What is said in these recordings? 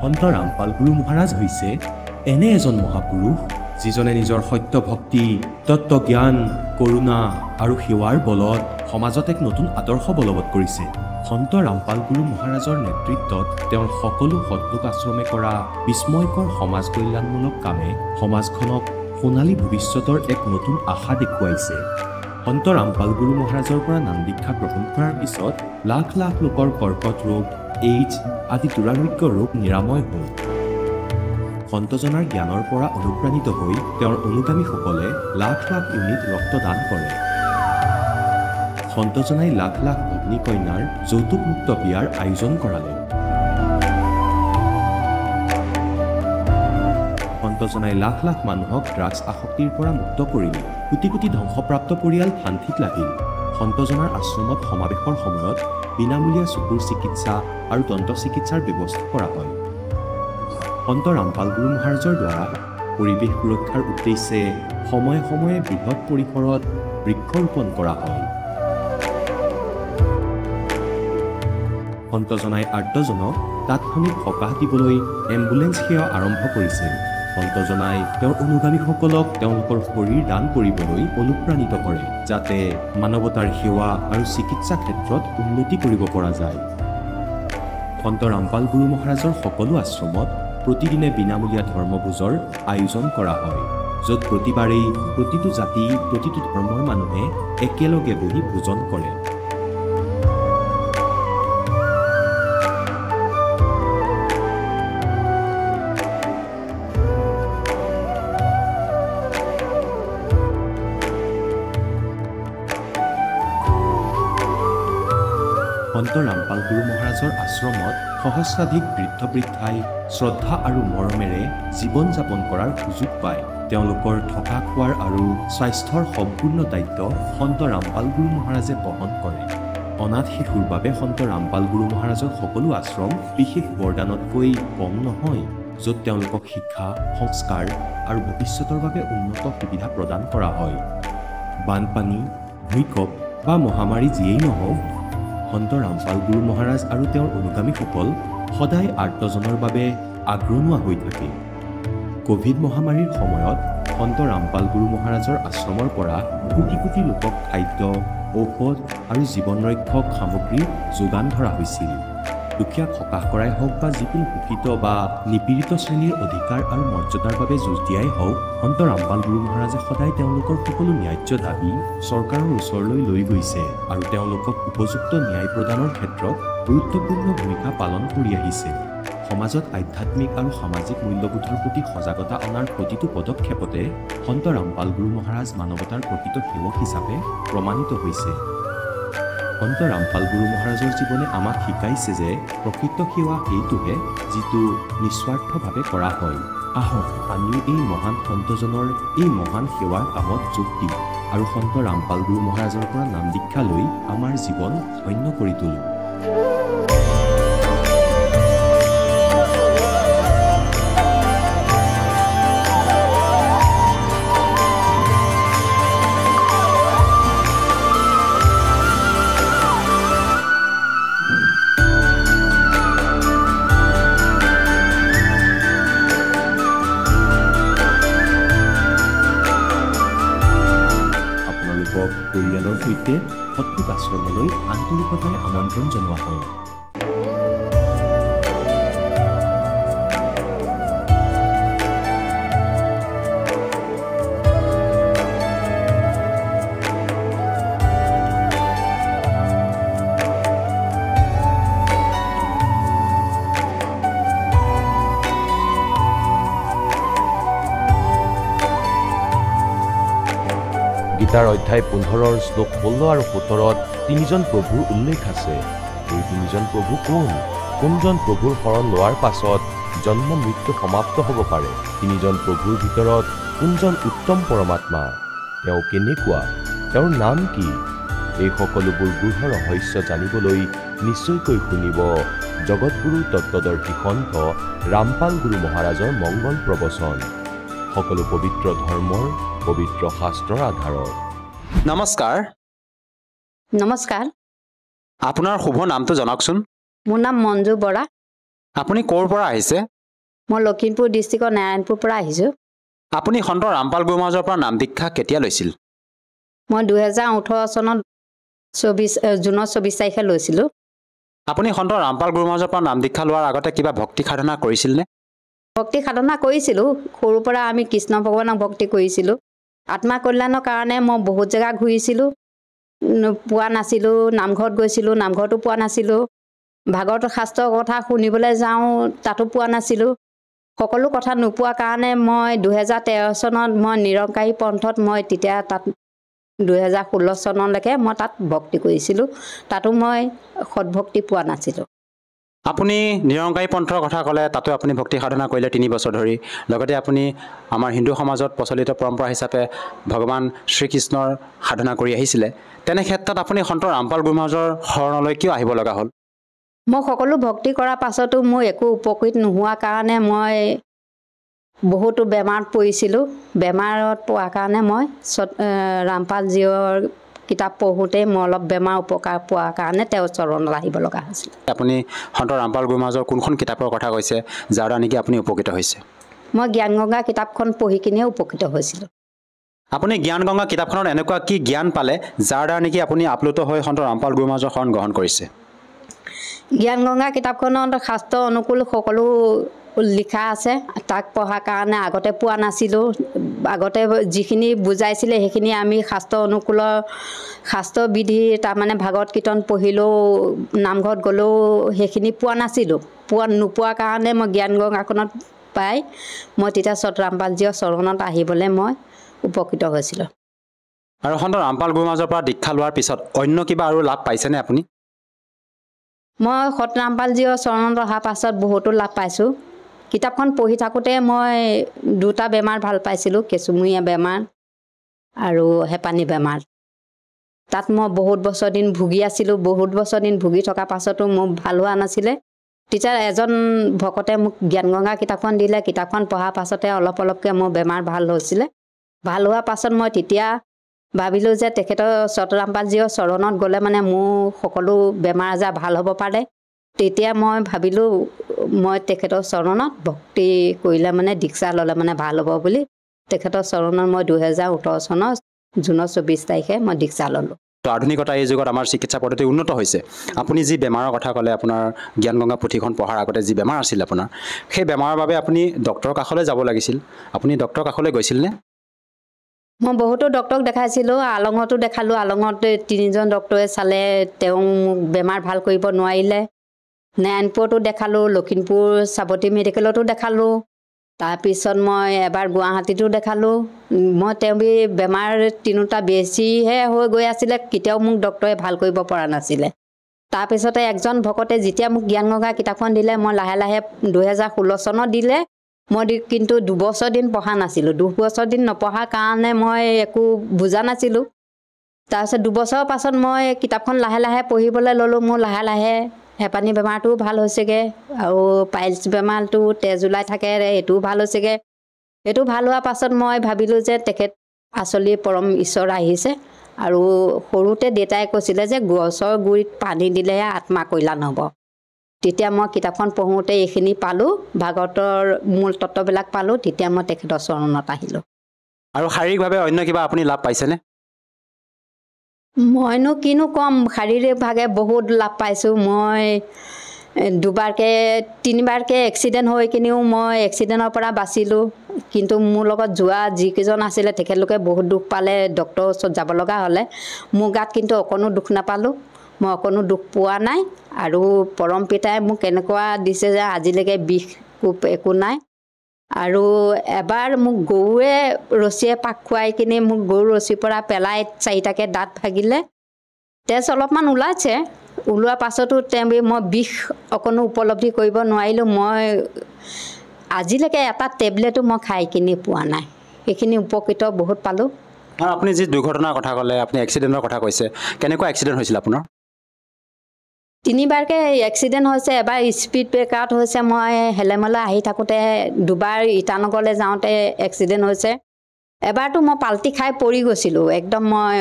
সন্ত ৰামপাল গুৰু মহাৰাজ হৈছে এনে এজন মহাপুৰুষ যিজনে নিজৰ সত্য ভক্তি, তত্ত্বজ্ঞান, কৰোণা আৰু সেৱাৰ বলত সমাজত এক নতুন আদৰ্শ বলবৎ কৰিছে। সন্ত ৰামপাল গুৰু মহাৰাজৰ নেতৃত্বত তেওঁৰ সকলো সৎলোক আশ্ৰমে কৰা বিস্ময়কৰ সমাজ কল্যাণমূলক কামে সমাজখনক সোণালী ভৱিষ্যতৰ এক নতুন আশা দেখুৱাইছে। সন্ত ৰামপাল গুৰু মহাৰাজৰ পৰা নাম দীক্ষা গ্ৰহণ কৰাৰ পিছত লাখ লাখ লোকৰ কৰ্কট ৰোগ, এইডছ আদি দুৰাৰোগ্য ৰোগ নিৰাময় হ'ল। সন্তজনাৰ জ্ঞানৰ পৰা অনুপ্ৰাণিত হৈ তেওঁৰ অনুগামীসকলে লাখ লাখ ইউনিট ৰক্তদান কৰে। সন্তজনাই লাখ লাখ ভগ্নী কন্যাৰ যৌতুকমুক্ত বিয়াৰ আয়োজন কৰালে। সন্তজনাই লাখ লাখ মানুহক ড্ৰাগছ আসক্তিৰ পৰা মুক্ত কৰিলে। কোটি কোটি ধ্বংসপ্ৰাপ্ত পৰিয়াল শান্তিত লাগিল। সন্তজনাৰ আশ্ৰমত সমাৱেশৰ সময়ত বিনামূলীয়া চকুৰ চিকিৎসা আৰু দন্ত চিকিৎসাৰ ব্যৱস্থা কৰা হয়। সন্ত ৰামপাল গুৰু মহাৰাজৰ দ্বাৰা পৰিৱেশ সুৰক্ষাৰ উদ্দেশ্যে সময়ে সময়ে বৃহৎ পৰিসৰত বৃক্ষৰোপণ কৰা হয়। সন্তজনাই আৰ্তজনক তাৎক্ষণিক সকাহ দিবলৈ এম্বুলেন্স সেৱা আৰম্ভ কৰিছিল। সন্তজনাই তেওঁৰ অনুগামীসকলক তেওঁলোকৰ শৰীৰ দান কৰিবলৈ অনুপ্ৰাণিত কৰে, যাতে মানৱতাৰ সেৱা আৰু চিকিৎসা ক্ষেত্ৰত উন্নতি কৰিব পৰা যায়। সন্ত ৰামপাল গুৰু মহাৰাজৰ সকলো আশ্ৰমত প্ৰতিদিনে বিনামূলীয়া ধৰ্মভোজৰ আয়োজন কৰা হয়, য'ত প্ৰতিবাৰেই প্ৰতিটো জাতি, প্ৰতিটো ধৰ্মৰ মানুহে একেলগে বহি ভোজন কৰে। সন্ত ৰামপাল গুৰু মহাৰাজৰ আশ্ৰমত সহস্ৰাধিক বৃদ্ধ বৃদ্ধাই শ্ৰদ্ধা আৰু মৰমেৰে জীৱন যাপন কৰাৰ সুযোগ পায়। তেওঁলোকৰ থকা খোৱাৰ আৰু স্বাস্থ্যৰ সম্পূৰ্ণ দায়িত্ব সন্ত ৰামপাল গুৰু মহাৰাজে বহন কৰে। অনাথ শিশুৰ বাবে সন্ত ৰামপাল গুৰু মহাৰাজৰ সকলো আশ্ৰম বিশেষ বৰদানতকৈ কম নহয়, য'ত তেওঁলোকক শিক্ষা, সংস্কাৰ আৰু ভৱিষ্যতৰ বাবে উন্নত সুবিধা প্ৰদান কৰা হয়। বানপানী, ভূঁইকঁপ বা মহামাৰী যিয়েই নহওক, সন্ত ৰামপাল গুৰু মহাৰাজ আৰু তেওঁৰ অনুগামীসকল সদায় আৰ্তজনৰ বাবে আগৰণুৱা হৈ থাকে। কোভিড মহামাৰীৰ সময়ত সন্ত ৰামপাল গুৰু মহাৰাজৰ আশ্ৰমৰ পৰা কোটি কোটি লোকক খাদ্য, ঔষধ আৰু জীৱন ৰক্ষক সামগ্ৰী যোগান ধৰা হৈছিল। দুখীয়াক সকাহ কৰাই হওক বা যিকোনো শোষিত বা নিপীড়িত শ্ৰেণীৰ অধিকাৰ আৰু মৰ্যাদাৰ বাবে যুঁজ দিয়াই হওক, সন্ত ৰামপাল গুৰু মহাৰাজে সদায় তেওঁলোকৰ সকলো ন্যায্য দাবী চৰকাৰৰ ওচৰলৈ লৈ গৈছে আৰু তেওঁলোকক উপযুক্ত ন্যায় প্ৰদানৰ ক্ষেত্ৰত গুৰুত্বপূৰ্ণ ভূমিকা পালন কৰি আহিছে। সমাজত আধ্যাত্মিক আৰু সামাজিক মূল্যবোধৰ প্ৰতি সজাগতা অনাৰ প্ৰতিটো পদক্ষেপতে সন্ত ৰামপাল গুৰু মহাৰাজ মানৱতাৰ প্ৰকৃত সেৱক হিচাপে প্ৰমাণিত হৈছে। সন্ত ৰামপাল গুৰু মহাৰাজৰ জীৱনে আমাক শিকাইছে যে প্ৰকৃত সেৱা সেইটোহে যিটো নিস্বাৰ্থভাৱে কৰা হয়। আহক আমিও এই মহান সন্তজনৰ এই মহান সেৱাৰ কামত যোগ দিওঁ আৰু সন্ত ৰামপাল গুৰু মহাৰাজৰ পৰা নাম দীক্ষা লৈ আমাৰ জীৱন ধন্য কৰি তোলোঁ। পৰিয়ালৰ সৈতে সৎলোক আশ্ৰমলৈ আন্তৰিকতাৰে আমন্ত্ৰণ জনোৱা হয়। গীতাৰ অধ্যায় 15 শ্লোক 16 আৰু 17 তিনিজন প্ৰভুৰ উল্লেখ আছে। এই তিনিজন প্ৰভু কোনজন প্ৰভুৰ শৰণ লোৱাৰ পাছত জন্ম মৃত্যু সমাপ্ত হ'ব পাৰে? তিনিজন প্ৰভুৰ ভিতৰত কোনজন উত্তম পৰমাত্মা? তেওঁ কেনেকুৱা? তেওঁৰ নাম কি? এই সকলোবোৰ গূঢ় ৰহস্য জানিবলৈ নিশ্চয়কৈ শুনিব জগতগুৰু তত্ত্বদৰ্শী সন্ত ৰামপাল গুৰু মহাৰাজৰ মংগল প্ৰবচন, সকলো পবিত্ৰ ধৰ্মৰ পবিত্ৰ শাস্ত্ৰৰ আধাৰত। নমস্কাৰ। নমস্কাৰ। আপোনাৰ শুভ নামটো জনাওকচোন। মোৰ নাম মঞ্জু বৰা। আপুনি ক'ৰ পৰা আহিছে? মই লখিমপুৰ ডিষ্ট্ৰিক্টৰ নাৰায়ণপুৰ পৰা আহিছোঁ। আপুনি সন্ত ৰামপাল গুৰু মহাৰাজৰ পৰা নাম দীক্ষা কেতিয়া লৈছিল? মই 2018 চনত জুনৰ 24 তাৰিখে লৈছিলোঁ। আপুনি সন্ত ৰামপাল গুৰু মহাৰাজৰ পৰা নাম দীক্ষা লোৱাৰ আগতে কিবা ভক্তি সাধনা কৰিছিলনে? ভক্তি সাধনা কৰিছিলোঁ। সৰুৰ পৰা আমি কৃষ্ণ ভগৱানক ভক্তি কৰিছিলোঁ। আত্মা কল্যাণৰ কাৰণে মই বহুত জেগা ঘূৰিছিলোঁ, পোৱা নাছিলোঁ। নামঘৰত গৈছিলোঁ, নামঘৰতো পোৱা নাছিলোঁ। ভাগৱত শাস্ত্ৰৰ কথা শুনিবলৈ যাওঁ, তাতো পোৱা নাছিলোঁ। সকলো কথা নোপোৱাৰ কাৰণে মই 2013 চনত মই নিৰংকাৰী পন্থত মই তেতিয়া তাত 2016 চনলৈকে মই তাত ভক্তি কৰিছিলোঁ। তাতো মই সৎভক্তি পোৱা নাছিলোঁ। আপুনি নিৰংকাৰী পন্থৰ কথা ক'লে, তাতো আপুনি ভক্তি সাধনা কৰিলে 3 বছৰ ধৰি। লগতে আপুনি আমাৰ হিন্দু সমাজত প্ৰচলিত পৰম্পৰা হিচাপে ভগৱান শ্ৰীকৃষ্ণৰ সাধনা কৰি আহিছিলে। তেনে ক্ষেত্ৰত আপুনি সন্ত ৰামপাল গুৰু মহাৰাজৰ শৰণলৈ কিয় আহিব লগা হ'ল? মই সকলো ভক্তি কৰাৰ পাছতো মোৰ একো উপকৃত নোহোৱাৰ কাৰণে মই বহুতো বেমাৰত পৰিছিলোঁ। বেমাৰত পোৱাৰ কাৰণে মই ৰামপালজীৰ কিতাপ পঢ়োঁতে মই অলপ বেমাৰ উপকাৰ পোৱাৰ কাৰণে তেওঁৰ চৰণত আহিব লগা হৈছিল। আপুনি সন্ত ৰামপাল গুৰু মহাৰাজৰ কোনখন কিতাপৰ কথা কৈছে যাৰ দ্বাৰা নেকি আপুনি উপকৃত হৈছে? মই জ্ঞানগংগা কিতাপখন পঢ়ি কিনিয়ে উপকৃত হৈছিলোঁ। আপুনি জ্ঞানগংগা কিতাপখনত এনেকুৱা কি জ্ঞান পালে যাৰ দ্বাৰা নেকি আপুনি আপ্লুত হৈ সন্ত ৰামপাল গুৰু মহাৰাজৰ শৰণ গ্ৰহণ কৰিছে? জ্ঞানগংগা কিতাপখনত শাস্ত্ৰ অনুকূল সকলো লিখা আছে। তাক পঢ়াৰ কাৰণে আগতে পোৱা নাছিলোঁ। আগতে যিখিনি বুজাইছিলে সেইখিনি আমি শাস্ত্ৰ অনুকূলৰ শাস্ত্ৰবিধি তাৰমানে ভাগৱত কীৰ্তন পঢ়িলেও, নামঘৰত গ'লেও সেইখিনি পোৱা নাছিলোঁ। নোপোৱাৰ কাৰণে মই জ্ঞানগংগাখনত পাই মই তেতিয়া ৰামপালজীৰ চৰণত আহিবলৈ মই উপকৃত হৈছিলোঁ। আৰু সন্ত ৰামপাল গুৰু মহাৰাজৰ পৰা দীক্ষা লোৱাৰ পিছত অন্য কিবা আৰু লাভ পাইছেনে আপুনি? মই সত ৰামপালজীৰ চৰণত অহাৰ পাছত বহুতো লাভ পাইছোঁ। কিতাপখন পঢ়ি থাকোঁতে মই 2টা বেমাৰ ভাল পাইছিলোঁ, কেঁচুমূৰীয়া বেমাৰ আৰু হেঁপানী বেমাৰ। তাত মই বহুত বছৰ দিন ভুগি আছিলোঁ। বহুত বছৰ দিন ভুগি থকাৰ পাছতো মোৰ ভাল হোৱা নাছিলে। তেতিয়া এজন ভকতে মোক জ্ঞানগংগা কিতাপখন দিলে। কিতাপখন পঢ়াৰ পাছতে অলপ অলপকৈ মোৰ বেমাৰ ভাল হৈছিলে। ভাল হোৱাৰ পাছত মই তেতিয়া ভাবিলোঁ যে তেখেতৰ ৰামপালজীৰ চৰণত গ'লে মানে মোৰ সকলো বেমাৰ আজাৰ ভাল হ'ব পাৰে। তেতিয়া মই ভাবিলোঁ মই তেখেতৰ চৰণত ভক্তি কৰিলে মানে দীক্ষা ল'লে মানে ভাল হ'ব বুলি তেখেতৰ চৰণত মই 2018 চনৰ জুনৰ 24 তাৰিখে মই দীক্ষা ল'লোঁ। আধুনিকতা এই যুগত আমাৰ চিকিৎসা পদ্ধতি উন্নত হৈছে। আপুনি যি বেমাৰৰ কথা ক'লে, আপোনাৰ জ্ঞানগংগা পুথিখন পঢ়াৰ আগতে যি বেমাৰ আছিল আপোনাৰ, সেই বেমাৰৰ বাবে আপুনি ডক্টৰৰ কাষলৈ যাব লাগিছিল। আপুনি ডক্টৰৰ কাষলৈ গৈছিলনে? মই বহুতো ডক্টৰক দেখাইছিলোঁ। আলঙতো দেখালোঁ। আলঙত 3জন ডক্টৰে চালে, তেওঁ মোক বেমাৰ ভাল কৰিব নোৱাৰিলে। নাৰায়ণপুৰতো দেখালোঁ, লখিমপুৰ চাবতী মেডিকেলতো দেখালোঁ। তাৰপিছত মই এবাৰ গুৱাহাটীতো দেখালোঁ। মই তেওঁ বেমাৰ 3টা বেছিহে হৈ গৈ আছিলে, কেতিয়াও মোক ডক্টৰে ভাল কৰিব পৰা নাছিলে। তাৰপিছতে একজন ভকতে যেতিয়া মোক জ্ঞানগংগা কিতাপখন দিলে, মই লাহে লাহে 2016 চনত দিলে। মই কিন্তু 2 বছৰ দিন পঢ়া নাছিলোঁ। 2 বছৰ দিন নপঢ়াৰ কাৰণে মই একো বুজা নাছিলোঁ। তাৰপিছত 2 বছৰৰ পাছত মই কিতাপখন লাহে লাহে পঢ়িবলৈ ল'লোঁ। মোৰ লাহে লাহে হেঁপানী বেমাৰটোও ভাল হৈছেগৈ আৰু পাইলছ বেমাৰটো তেজ ওলাই থাকে, এইটোও ভাল হৈছেগৈ। এইটো ভাল হোৱাৰ পাছত মই ভাবিলোঁ যে তেখেত আচলি পৰম ঈশ্বৰ আহিছে। আৰু সৰুতে দেউতাই কৈছিলে যে গছৰ গুৰিত পানী দিলেহে আত্মা কল্যাণ হ'ব। তেতিয়া মই কিতাপখন পঢ়োঁতে এইখিনি পালোঁ, ভাগৱতৰ মূল তত্ত্ববিলাক পালোঁ। তেতিয়া মই তেখেতৰ চৰণত আহিলোঁ। আৰু শাৰীৰিকভাৱে অন্য কিবা আপুনি লাভ পাইছেনে? মইনো কিনো ক'ম, শাৰীৰিকভাৱে বহুত লাভ পাইছোঁ। মই 3বাৰকৈ এক্সিডেণ্ট হৈ কিনিও মই এক্সিডেণ্টৰ পৰা বাচিলোঁ। কিন্তু মোৰ লগত যোৱা যিকেইজন আছিলে তেখেতলোকে বহুত দুখ পালে, ডক্টৰৰ ওচৰত যাব লগা হ'লে। মোৰ গাত কিন্তু অকণো দুখ নাপালোঁ। মই অকণো দুখ পোৱা নাই। আৰু পৰম পিতাই মোক এনেকুৱা দিছে যে আজিলৈকে বিষ একো নাই। আৰু এবাৰ মোক গৰুৱে ৰছীয়ে পাক খুৱাই কিনি মোক গৰু ৰছীৰ পৰা পেলাই 4টাকৈ দাঁত ভাগিলে। তেজ অলপমান ওলাইছে। ওলোৱাৰ পাছতো মই বিষ অকণো উপলব্ধি কৰিব নোৱাৰিলোঁ। মই আজিলৈকে এটা টেবলেটো মই খাই কিনি পোৱা নাই। সেইখিনি উপকৃত বহুত পালোঁ। আৰু আপুনি যি দুৰ্ঘটনাৰ কথা ক'লে, আপুনি এক্সিডেণ্টৰ কথা কৈছে, কেনেকুৱা এক্সিডেণ্ট হৈছিল আপোনাৰ? 3বাৰকৈ এক্সিডেণ্ট হৈছে। এবাৰ স্পীড ব্ৰেকাৰত হৈছে। মই হেলেমলৈ আহি থাকোঁতে 2বাৰ ইটানগৰলৈ যাওঁতে এক্সিডেণ্ট হৈছে। এবাৰতো মই পাল্টি খাই পৰি গৈছিলোঁ, একদম মই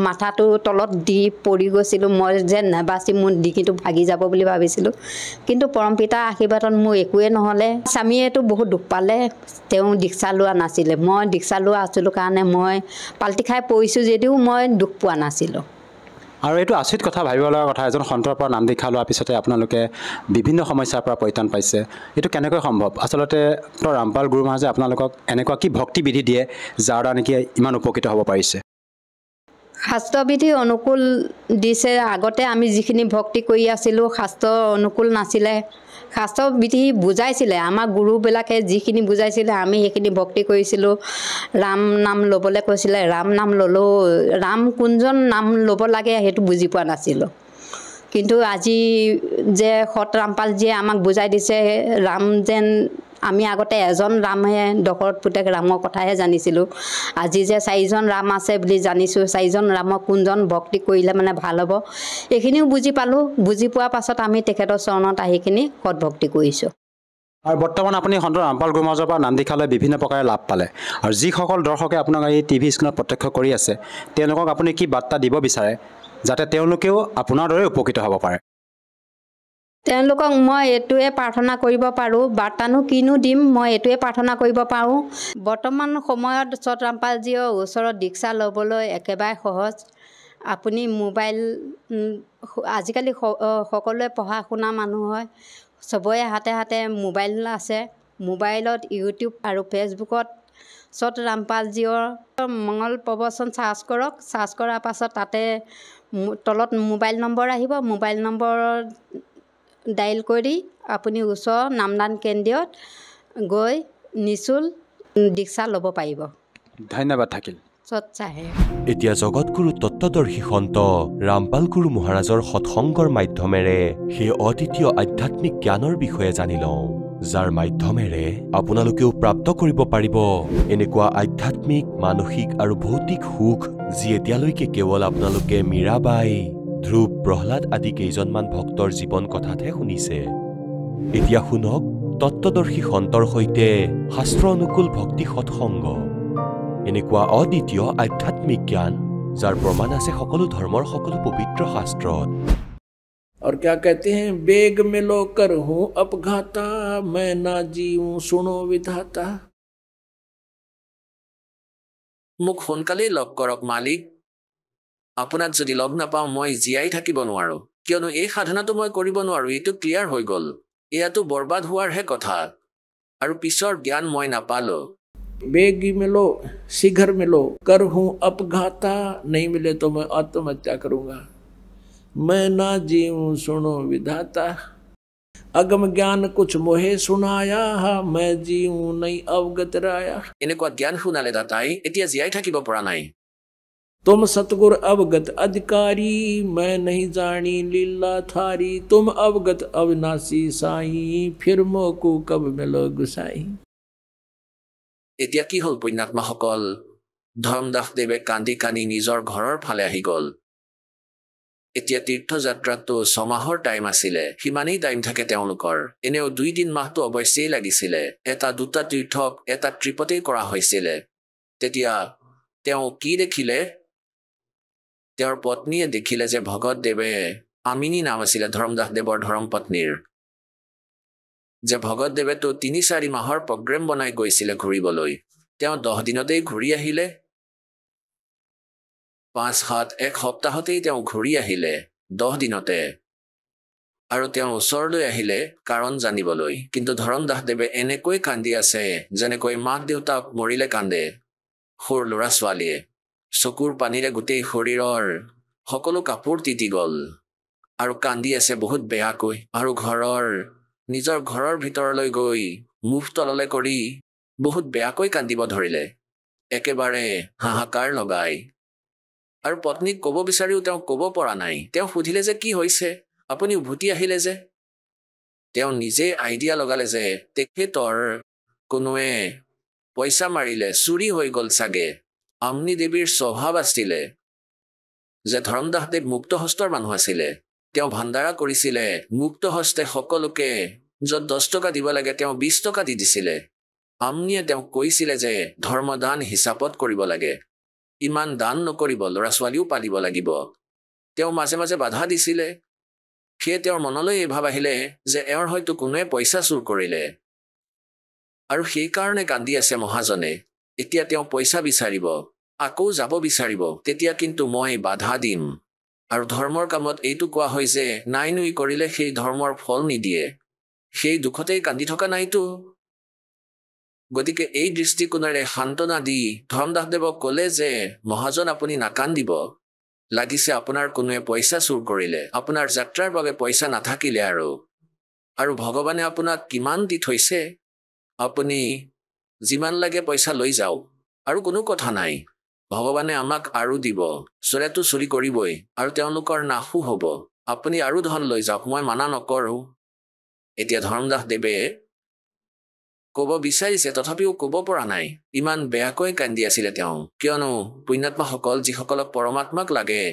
মাথাটো তলত দি পৰি গৈছিলোঁ। মই যে নেবাচি মোৰ ডিঙিটো ভাগি যাব বুলি ভাবিছিলোঁ, কিন্তু পৰমপিতাৰ আশীৰ্বাদত মোৰ একোৱে নহ'লে। স্বামীয়েতো বহুত দুখ পালে, তেওঁ দীক্ষা লোৱা নাছিলে। মই দীক্ষা লোৱা আছিলোঁ কাৰণে মই পাল্টি খাই পৰিছোঁ যদিও মই দুখ পোৱা নাছিলোঁ। আৰু এইটো আচৰিত কথা, ভাবিব লগা কথা, এজন সন্তৰ পৰা নাম দীক্ষা লোৱাৰ পিছতে আপোনালোকে বিভিন্ন সমস্যাৰ পৰা পৰিত্ৰাণ পাইছে। এইটো কেনেকৈ সম্ভৱ? আচলতে ৰামপাল গুৰু মহাৰাজে আপোনালোকক এনেকুৱা কি ভক্তিবিধি দিয়ে যাৰ দ্বাৰা নেকি ইমান উপকৃত হ'ব পাৰিছে? শাস্ত্ৰবিধি অনুকূল দিছে। আগতে আমি যিখিনি ভক্তি কৰি আছিলোঁ শাস্ত্ৰ অনুকূল নাছিলে। শাস্ত্ৰবিধি বুজাইছিলে, আমাৰ গুৰুবিলাকে যিখিনি বুজাইছিলে আমি সেইখিনি ভক্তি কৰিছিলোঁ। ৰাম নাম ল'বলৈ কৈছিলে, ৰাম নাম ল'লেও ৰাম কোনজন নাম ল'ব লাগে সেইটো বুজি পোৱা নাছিলোঁ। কিন্তু আজি যে সত ৰামপালজীয়ে আমাক বুজাই দিছে, ৰাম যেন আমি আগতে এজন ৰামহে দশৰথ পুতেক ৰামৰ কথাহে জানিছিলোঁ, আজি যে 4জন ৰাম আছে বুলি জানিছোঁ। 4জন ৰামক কোনজন ভক্তি কৰিলে মানে ভাল হ'ব এইখিনিও বুজি পালোঁ। বুজি পোৱাৰ পাছত আমি তেখেতৰ চৰণত আহি কিনি সৎ ভক্তি কৰিছোঁ। আৰু বৰ্তমান আপুনি সন্ত ৰামপাল গুৰু মহাৰাজৰ পৰা নাম দীক্ষা লৈ বিভিন্ন প্ৰকাৰে লাভ পালে, আৰু যিসকল দৰ্শকে আপোনাক এই টিভি স্ক্ৰীণত প্ৰত্যক্ষ কৰি আছে তেওঁলোকক আপুনি কি বাৰ্তা দিব বিচাৰে যাতে তেওঁলোকেও আপোনাৰ দৰে উপকৃত হ'ব পাৰে? তেওঁলোকক মই এইটোৱে প্ৰাৰ্থনা কৰিব পাৰোঁ, বাৰ্তানো কিনো দিম, মই এইটোৱে প্ৰাৰ্থনা কৰিব পাৰোঁ। বৰ্তমান সময়ত সত ৰামপালজীৰ ওচৰত দীক্ষা ল'বলৈ একেবাৰে সহজ। আপুনি মোবাইল, আজিকালি সকলোৱে পঢ়া শুনা মানুহ হয়, চবৰে হাতে হাতে মোবাইল আছে। মোবাইলত ইউটিউব আৰু ফেচবুকত সত ৰামপালজীৰ মংগল প্ৰবচন চাৰ্চ কৰক। চাৰ্চ কৰাৰ পাছত তাতে তলত মোবাইল নম্বৰ আহিব। মোবাইল নম্বৰ ডাইল কৰি আপুনি ওচৰৰ নামদান কেন্দ্ৰত গৈ নিঃশুল্ক দীক্ষা ল'ব পাৰিব। ধন্যবাদ থাকিল। এতিয়া জগতগুৰু তত্ত্বদৰ্শী সন্ত ৰামপাল গুৰু মহাৰাজৰ সৎসংগৰ মাধ্যমেৰে সেই অদ্বিতীয় আধ্যাত্মিক জ্ঞানৰ বিষয়ে জানি লওঁ, যাৰ মাধ্যমেৰে আপোনালোকেও প্ৰাপ্ত কৰিব পাৰিব এনেকুৱা আধ্যাত্মিক, মানসিক আৰু ভৌতিক সুখ যি এতিয়ালৈকে কেৱল আপোনালোকে মীৰাবাই, ধ্ৰুৱ, প্ৰহ্লাদ আদি কেইজনমান ভক্তৰ জীৱন কথাতহে শুনিছে। এতিয়া শুনক তত্ত্বদৰ্শী সন্তৰ সৈতে শাস্ত্ৰ অনুকূল ভক্তি সৎসংগ, এনেকুৱা অদ্বিতীয় আধ্যাত্মিক জ্ঞান যাৰ প্ৰমাণ আছে সকলো ধৰ্মৰ সকলো পবিত্ৰ শাস্ত্ৰত। और क्या कहते हैं, बेग में लो कर हूं अपघाता, मैं ना जीऊं सुनो विधाता। মোক সোনকালেই লগ কৰক মালিক, আপোনাক যদি লগ নাপাওঁ মই জীয়াই থাকিব নোৱাৰো, কিয়নো এই সাধনাটো মই কৰিব নোৱাৰো, এইটো ক্লিয়াৰ হৈ গ'ল। এয়াতো বৰবাদ হোৱাৰহে কথা, আৰু পিছৰ জ্ঞান মই নাপালো। बेगी मिलो शीघ्र मिलो कर हूं अपघाता, नहीं मिले तो मैं आत्महत्या करूंगा, मैं ना जीऊं सुनो विधाता। अगम ज्ञान कुछ मोहे सुनाया, मैं जीऊं नहीं अवगत राया। এনেকুৱা জ্ঞান শুনালে দাতাই এতিয়া জীয়াই থাকিব পৰা নাই। तुम सतगुर अवगत अधिकारी, मैं नहीं जानी लीला थारी, तुम अवगत अविनाशी साई, फिर मोको कब मिलो गुसाई। এতিয়া কি হ'ল পুণ্যাত্মাসকল? ধৰ্মদাসদেৱে কান্দি কান্দি নিজৰ ঘৰৰ ফালে আহি গ'ল। এতিয়া তীৰ্থযাত্ৰাটো 6 মাহৰ টাইম আছিলে, সিমানেই টাইম থাকে তেওঁলোকৰ। এনেও 2-3 মাহটো অৱশ্যেই লাগিছিলে। এটা 2টা তীৰ্থক এটা ট্ৰিপতেই কৰা হৈছিলে। তেতিয়া তেওঁ কি দেখিলে? তেওঁৰ পত্নীয়ে দেখিলে যে ভগতদেৱে, আমিনী নাম আছিলে ধৰ্মদাসদেৱৰ ধৰ্মপত্নীৰ, যে ভগতদেৱেতো 3-4 মাহৰ প্ৰগ্ৰেম বনাই গৈছিলে ঘূৰিবলৈ। তেওঁ 10 দিনতেই ঘূৰি আহিলে, 5-7 এক সপ্তাহতেই তেওঁ ঘূৰি আহিলে 10 দিনতে। আৰু তেওঁ ওচৰলৈ আহিলে কাৰণ জানিবলৈ। কিন্তু ধৰ্মদাসদেৱে এনেকৈ কান্দি আছে যেনেকৈ মাক দেউতাক মৰিলে কান্দে সৰু ল'ৰা ছোৱালীয়ে। চকুৰ পানীৰে গোটেই শৰীৰৰ সকলো কাপোৰ তিতি গ'ল আৰু কান্দি আছে বহুত বেয়াকৈ। আৰু নিজৰ ঘৰৰ ভিতৰলৈ গৈ মুখ তললৈ কৰি বহুত বেয়াকৈ কান্দিব ধৰিলে, একেবাৰে হাহাকাৰ লগাই। আৰু পত্নীক ক'ব বিচাৰিও তেওঁ ক'ব পৰা নাই। তেওঁ সুধিলে যে কি হৈছে, আপুনি উভতি আহিলে যে? তেওঁ নিজে আইডিয়া লগালে যে তেখেতৰ কোনোৱে পইচা মাৰিলে, চুৰি হৈ গ'ল চাগে। আমিনী দেৱীৰ স্বভাৱ আছিলে যে ধৰ্মদাসদেৱ মুক্ত হস্তৰ মানুহ আছিলে। তেওঁ ভাণ্ডাৰা কৰিছিলে, মুক্ত হস্তে সকলোকে য'ত 10 টকা দিব লাগে তেওঁ 20 টকা দি দিছিলে। আমনিয়ে তেওঁক কৈছিলে যে ধৰ্মদান হিচাপত কৰিব লাগে, ইমান দান নকৰিব, ল'ৰা ছোৱালীও পালিব লাগিব। তেওঁ মাজে মাজে বাধা দিছিলে। সেয়ে তেওঁৰ মনলৈ এই ভাৱ আহিলে যে এওঁৰ হয়তো কোনোৱে পইচা চুৰ কৰিলে, আৰু সেইকাৰণে কান্দি আছে মহাজনে। এতিয়া তেওঁ পইচা বিচাৰিব, আকৌ যাব বিচাৰিব, তেতিয়া কিন্তু মই বাধা দিম। আৰু ধৰ্মৰ কামত এইটো কোৱা হয় যে নাই নুই কৰিলে সেই ধৰ্মৰ ফল নিদিয়ে। সেই দুখতেই কান্দি থকা নাইতো। গতিকে এই দৃষ্টিকোণেৰে সান্তনা দি ধৰ্মদাসদেৱক ক'লে যে মহাজন আপুনি নাকান্দিব, লাগিছে আপোনাৰ কোনোৱে পইচা চুৰ কৰিলে, আপোনাৰ যাত্ৰাৰ বাবে পইচা নাথাকিলে, আৰু ভগৱানে আপোনাক কিমান দি থৈছে, আপুনি যিমান লাগে পইচা লৈ যাওক, আৰু কোনো কথা নাই, ভগৱানে আমাক আৰু দিব। চোৰেতো চুৰি কৰিবই, আৰু তেওঁলোকৰ নাশো হ'ব, আপুনি আৰু ধন লৈ যাওক, মই মানা নকৰোঁ। এতিয়া ধৰ্মদাসদেৱে ক'ব বিচাৰিছে, তথাপিও ক'ব পৰা নাই। ইমান বেয়াকৈ কান্দি আছিলে তেওঁ, কিয়নো পুণ্যাত্মাসকল যিসকলক পৰমাত্মাক লাগে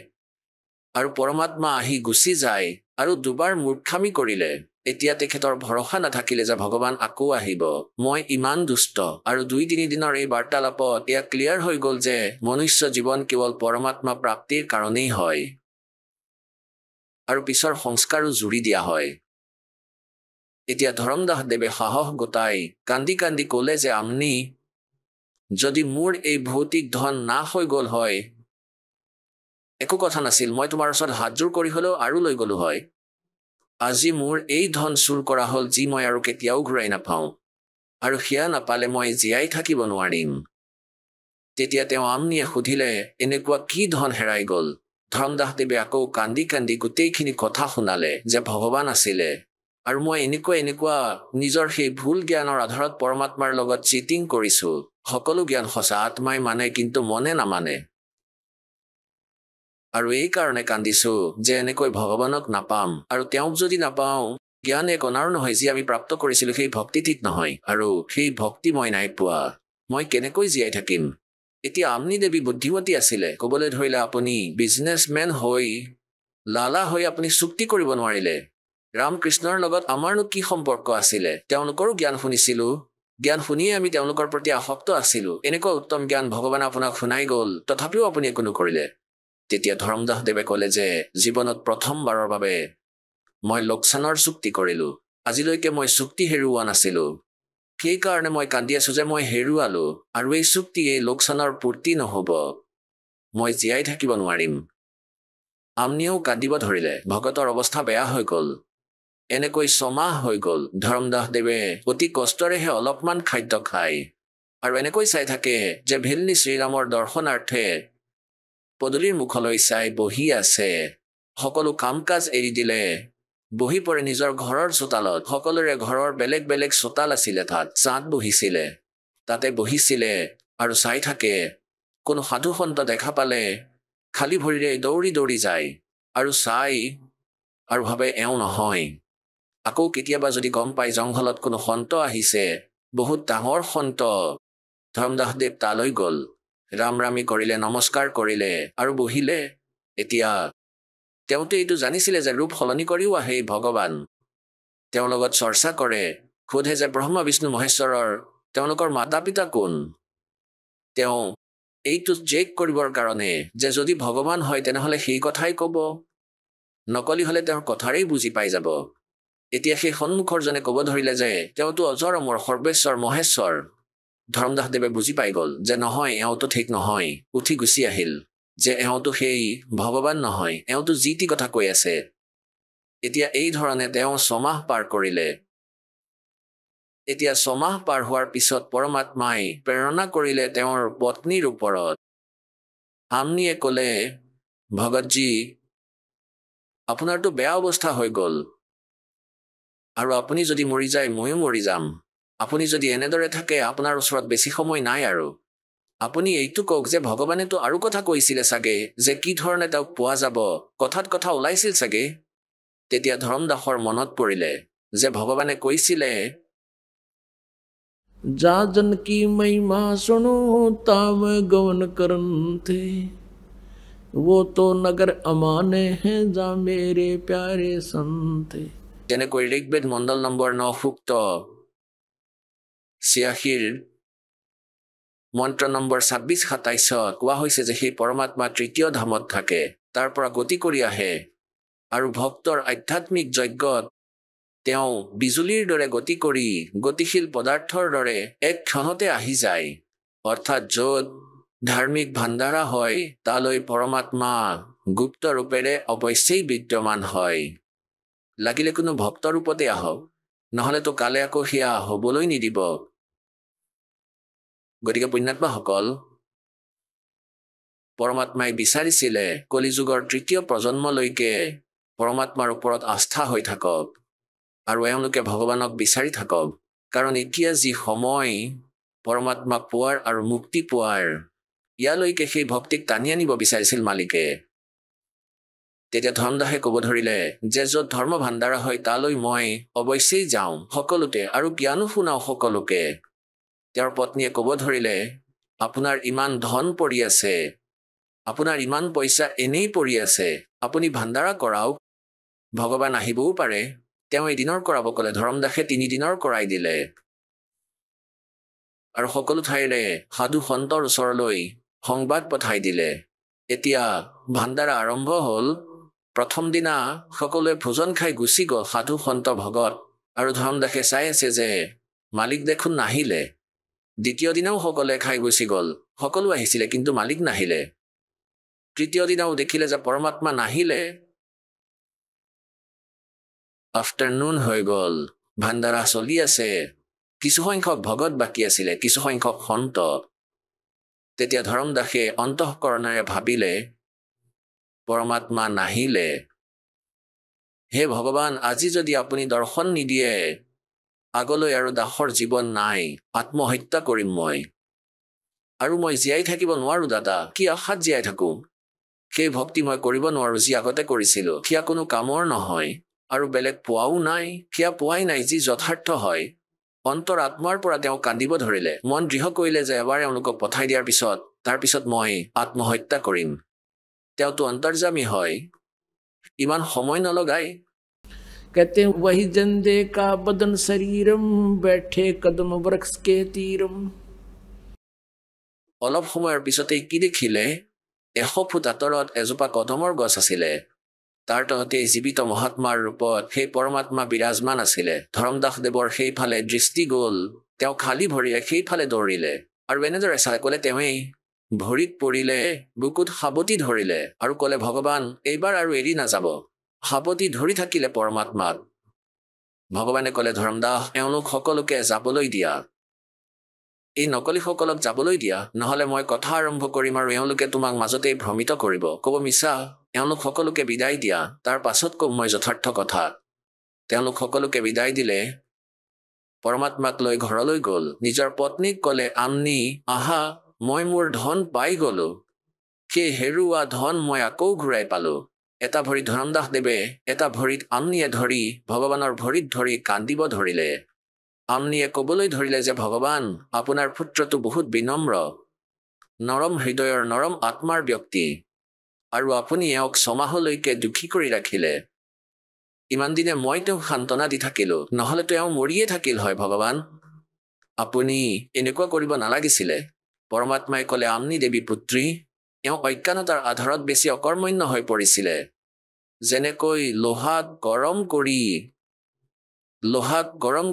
আৰু পৰমাত্মা আহি গুচি যায় আৰু দুবাৰ মূৰ্খামি কৰিলে, এতিয়া তেখেতৰ ভৰসা নাথাকিলে যে ভগৱান আকৌ আহিব। মই ইমান দুষ্ট, আৰু 2-3 দিনৰ এই বাৰ্তালাপত এয়া ক্লিয়াৰ হৈ গ'ল যে মনুষ্য জীৱন কেৱল পৰমাত্মা প্ৰাপ্তিৰ কাৰণেই হয়, আৰু পিছৰ সংস্কাৰো জুৰি দিয়া হয়। এতিয়া ধৰ্মদাসদেৱে সাহস গোটাই কান্দি কান্দি ক'লে যে আমনি, যদি মোৰ এই ভৌতিক ধন নাশ হৈ গ'ল হয়, একো কথা নাছিল, মই তোমাৰ ওচৰত হাতযোৰ কৰি হ'লেও আৰু লৈ গ'লো হয়। আজি মোৰ এই ধন চুৰ কৰা হ'ল যি মই আৰু কেতিয়াও ঘূৰাই নাপাওঁ, আৰু সেয়া নাপালে মই জীয়াই থাকিব নোৱাৰিম। তেতিয়া তেওঁ আমনিয়ে সুধিলে, এনেকুৱা কি ধন হেৰাই গ'ল? ধৰ্মদাসদেৱে আকৌ কান্দি কান্দি গোটেইখিনি কথা শুনালে যে ভগৱান আছিলে, আৰু মই এনেকুৱা নিজৰ সেই ভুল জ্ঞানৰ আধাৰত পৰমাত্মাৰ লগত চিটিং কৰিছোঁ। সকলো জ্ঞান সঁচা, আত্মাই মানে কিন্তু মনে নামানে, আৰু এই কাৰণে কান্দিছোঁ যে এনেকৈ ভগৱানক নাপাম, আৰু তেওঁক যদি নাপাওঁ, জ্ঞান এক অনাৰ নহয় যি আমি প্ৰাপ্ত কৰিছিলোঁ, সেই ভক্তি ঠিক নহয়, আৰু সেই ভক্তি মই নাই পোৱা, মই কেনেকৈ জীয়াই থাকিম? এতিয়া আমনি দেৱী বুদ্ধিমতী আছিলে, ক'বলৈ ধৰিলে আপুনি বিজনেছমেন হৈ লালা হৈ আপুনি চুক্তি কৰিব নোৱাৰিলে। ৰামকৃষ্ণৰ লগত আমাৰনো কি সম্পৰ্ক আছিলে? তেওঁলোকৰো জ্ঞান শুনিছিলোঁ, জ্ঞান শুনিয়ে আমি তেওঁলোকৰ প্ৰতি আসক্ত আছিলোঁ। এনেকুৱা উত্তম জ্ঞান ভগৱানে আপোনাক শুনাই গ'ল, তথাপিও আপুনি একো নকৰিলে। তেতিয়া ধৰ্মদাসদেৱে ক'লে যে জীৱনত প্ৰথমবাৰৰ বাবে মই লোকচানৰ চুক্তি কৰিলোঁ। আজিলৈকে মই চুক্তি হেৰুওৱা নাছিলোঁ, সেইকাৰণে মই কান্দি আছোঁ যে মই হেৰুৱালোঁ, আৰু এই চুক্তি, এই লোকচানৰ পূৰ্তি নহ'ব, মই জীয়াই থাকিব নোৱাৰিম। আমনিয়েও কান্দিব ধৰিলে, ভকতৰ অৱস্থা বেয়া হৈ গ'ল। এনেকৈ 6 মাহ হৈ গ'ল। ধৰ্মদাসদেৱে অতি কষ্টৰেহে অলপমান খাদ্য খায়, আৰু এনেকৈ চাই থাকে যে ভেলনি শ্ৰীৰামৰ দৰ্শনাৰ্থে পদূলিৰ মুখলৈ চাই বহি আছে। সকলো কাম কাজ এৰি দিলে, বহি পৰে নিজৰ ঘৰৰ চোতালত। সকলোৰে ঘৰৰ বেলেগ বেলেগ চোতাল আছিলে, তাত চাঁদ বহিছিলে, তাতে বহিছিলে আৰু চাই থাকে। কোনো সাধু সন্ত দেখা পালে খালী ভৰিৰে দৌৰি দৌৰি যায় আৰু চাই আৰু ভাবে এওঁ নহয়। আকৌ কেতিয়াবা যদি গম পাই জংঘলত কোনো সন্ত আহিছে, বহুত ডাঙৰ সন্ত, ধৰ্মদাসদেৱ তালৈ গ'ল, ৰামৰামী কৰিলে, নমস্কাৰ কৰিলে আৰু বহিলে। এতিয়া তেওঁতো এইটো জানিছিলে যে ৰূপ সলনি কৰিও আহে ভগৱান। তেওঁৰ লগত চৰ্চা কৰে, সোধে যে ব্ৰহ্মা বিষ্ণু মহেশ্বৰৰ তেওঁলোকৰ মাতা পিতা কোন? তেওঁ এইটো চেক কৰিবৰ কাৰণে যে যদি ভগৱান হয় তেনেহ'লে সেই কথাই ক'ব, নকলি হ'লে তেওঁৰ কথাৰেই বুজি পাই যাব। এতিয়া সেই সন্মুখৰজনে ক'ব ধৰিলে যে তেওঁতো অজৰ অমৰ সৰ্বেশ্বৰ মহেশ্বৰ। ধৰ্মদাসদেৱে বুজি পাই গ'ল যে নহয়, এওঁতো ঠিক নহয়। উঠি গুচি আহিল যে এওঁতো সেই ভগৱান নহয়, এওঁতো যি টি কথা কৈ আছে। এতিয়া এই ধৰণে তেওঁ 6 মাহ পাৰ কৰিলে। এতিয়া 6 মাহ পাৰ হোৱাৰ পিছত পৰমাত্মাই প্ৰেৰণা কৰিলে তেওঁৰ পত্নীৰ ওপৰত। আমনিয়ে ক'লে, ভগতজী, আপোনাৰতো বেয়া অৱস্থা হৈ গ'ল, আৰু আপুনি যদি মৰি যায় ময়ো মৰি যাম। আপুনি যদি এনেদৰে থাকে, আপোনাৰ ওচৰত বেছি সময় নাই, আৰু আপুনি এইটো কওক যে ভগৱানেতো আৰু কথা কৈছিলে চাগে যে কি ধৰণে তেওঁক পোৱা যাব, কথাত কথা ওলাইছিল চাগে। তেতিয়া ধৰ্মদাসৰ মনত পৰিলে যে ভগৱানে কৈছিলে, जा जन की महिमा सुनो ताम गवन करन थे, वो तो नगर अमाने हैं जा मेरे प्यारे संते। তেনেকৈ ঋগ্বেদ মণ্ডল নম্বৰ 9 সূক্ত 86 মন্ত্ৰ নম্বৰ 26-27 কোৱা হৈছে যে সেই পৰমাত্মা তৃতীয় ধামত থাকে, তাৰ পৰা গতি কৰি আহে আৰু ভক্তৰ আধ্যাত্মিক যজ্ঞত তেওঁ বিজুলীৰ দৰে গতি কৰি গতিশীল পদাৰ্থৰ দৰে এক ক্ষণতে আহি যায়। অৰ্থাৎ য'ত ধাৰ্মিক ভাণ্ডাৰা হয় তালৈ পৰমাত্মা গুপ্ত ৰূপেৰে অৱশ্যেই বিদ্যমান হয়। লাগিলে কোনো ভক্ত ৰূপতে আহক, নহ'লেতো কালে আকৌ সেয়া হ'বলৈ নিদিব। গতিকে পুণ্যাত্মাসকল, পৰমাত্মাই বিচাৰিছিলে কলিযুগৰ তৃতীয় প্ৰজন্মলৈকে পৰমাত্মাৰ ওপৰত আস্থা হৈ থাকক আৰু এওঁলোকে ভগৱানক বিচাৰি থাকক। কাৰণ এতিয়া যি সময় পৰমাত্মাক পোৱাৰ আৰু মুক্তি পোৱাৰ, ইয়ালৈকে সেই ভক্তিক টানি আনিব বিচাৰিছিল মালিকে। তেতিয়া ধৰ্মদাসে ক'ব ধৰিলে যে য'ত ধৰ্ম ভাণ্ডাৰা হয় তালৈ মই অৱশ্যেই যাওঁ সকলোতে আৰু জ্ঞানো শুনাওঁ সকলোকে। তেওঁৰ পত্নীয়ে ক'ব ধৰিলে, আপোনাৰ ইমান ধন পৰি আছে, আপোনাৰ ইমান পইচা এনেই পৰি আছে, আপুনি ভাণ্ডাৰা কৰাওক, ভগৱান আহিবও পাৰে। তেওঁ এদিনৰ কৰাব ক'লে, ধৰ্মদাসে 3 দিনৰ কৰাই দিলে। আৰু সকলো ঠাইৰে সাধু সন্তৰ ওচৰলৈ সংবাদ পঠাই দিলে। এতিয়া ভাণ্ডাৰা আৰম্ভ হ'ল। প্ৰথম দিনা সকলোৱে ভোজন খাই গুচি গ'ল, সাধু সন্ত ভগত, আৰু ধৰ্মদাসে চাই আছে যে মালিক দেখোন নাহিলে। দ্বিতীয় দিনাও সকলোৱে খাই গুচি গ'ল, সকলো আহিছিলে কিন্তু মালিক নাহিলে। তৃতীয় দিনাও দেখিলে যে পৰমাত্মা নাহিলে। আফটাৰনুন হৈ গ'ল, ভাণ্ডাৰা চলি আছে, কিছুসংখ্যক ভগত বাকী আছিলে, কিছুসংখ্যক সন্ত। তেতিয়া ধৰ্মদাসে অন্তঃকৰণেৰে ভাবিলে, পৰমাত্মা নাহিলে। হে ভগৱান, আজি যদি আপুনি দৰ্শন নিদিয়ে, আগলৈ আৰু দাসৰ জীৱন নাই, আত্মহত্যা কৰিম মই। আৰু মই জীয়াই থাকিব নোৱাৰো দাদা, কি আশাত জীয়াই থাকো? সেই ভক্তি মই কৰিব নোৱাৰো যি আগতে কৰিছিলো, সেয়া কোনো কামৰ নহয়। আৰু বেলেগ পোৱাও নাই, সেয়া পোৱাই নাই যি যথাৰ্থ হয়। অন্তৰ আত্মাৰ পৰা তেওঁ কান্দিব ধৰিলে। মন দৃঢ় কৰিলে যে এবাৰ এওঁলোকক পঠাই দিয়াৰ পিছত তাৰপিছত মই আত্মহত্যা কৰিম। তেওঁতো অন্তৰ্যামী হয়, ইমান সময় নলগাই। कहते हैं वही जंदे का बदन शरीरम बैठे कदम वृक्ष के तीरम। অলপ সময়ৰ পিছতেই কি দেখিলে? 100 ফুট আঁতৰত এজোপা কদমৰ গছ আছিলে। তাৰ তহতে জীৱিত মহাত্মাৰ ৰূপত সেই পৰমাত্মা বিৰাজমান আছিলে। ধৰ্মদাসদেৱৰ সেইফালে দৃষ্টি গ'ল, তেওঁ খালী ভৰিৰে সেইফালে দৌৰিলে আৰু এনেদৰে চাই ক'লে, তেওঁৱেই ভৰিত পৰিলে, বুকুত সাৱটি ধৰিলে আৰু ক'লে, ভগৱান এইবাৰ আৰু এৰি নাযাব। সাৱটি ধৰি থাকিলে পৰমাত্মাক। ভগৱানে ক'লে, ধৰ্মদাস এওঁলোক সকলোকে যাবলৈ দিয়া, এই নকলিসকলক যাবলৈ দিয়া, নহ'লে মই কথা আৰম্ভ কৰিম আৰু এওঁলোকে তোমাক মাজতেই ভ্ৰমিত কৰিব, ক'ব মিছা। এওঁলোক সকলোকে বিদায় দিয়া, তাৰ পাছত ক'ম মই যথাৰ্থ কথা। তেওঁলোক সকলোকে বিদায় দিলে, পৰমাত্মাক লৈ ঘৰলৈ গ'ল। নিজৰ পত্নীক ক'লে, আমনি আহা, মই মোৰ ধন পাই গ'লো, সেই হেৰুৱা ধন মই আকৌ ঘূৰাই পালো। এটা ভৰিত ধৰ্মদাসদেৱে, এটা ভৰিত আমনিয়ে ধৰি ভগৱানৰ ভৰিত ধৰি কান্দিব ধৰিলে। আমনিয়ে ক'বলৈ ধৰিলে যে ভগৱান, আপোনাৰ পুত্ৰটো বহুত বিনম্ৰ, নৰম হৃদয়ৰ, নৰম আত্মাৰ ব্যক্তি, আৰু আপুনি এওঁক 6 মাহলৈকে দুখী কৰি ৰাখিলে। ইমান দিনে মই তেওঁক সান্তনা দি থাকিলো, নহ'লেতো এওঁ মৰিয়ে থাকিল হয়। ভগৱান, আপুনি এনেকুৱা কৰিব নালাগিছিলে। পৰমাত্মাই ক'লে, আমনি দেৱী পুত্ৰী, এওঁ অজ্ঞানতাৰ আধাৰত বেছি অকৰ্মণ্য হৈ পৰিছিলে। যেনেকৈ লোহাক গৰম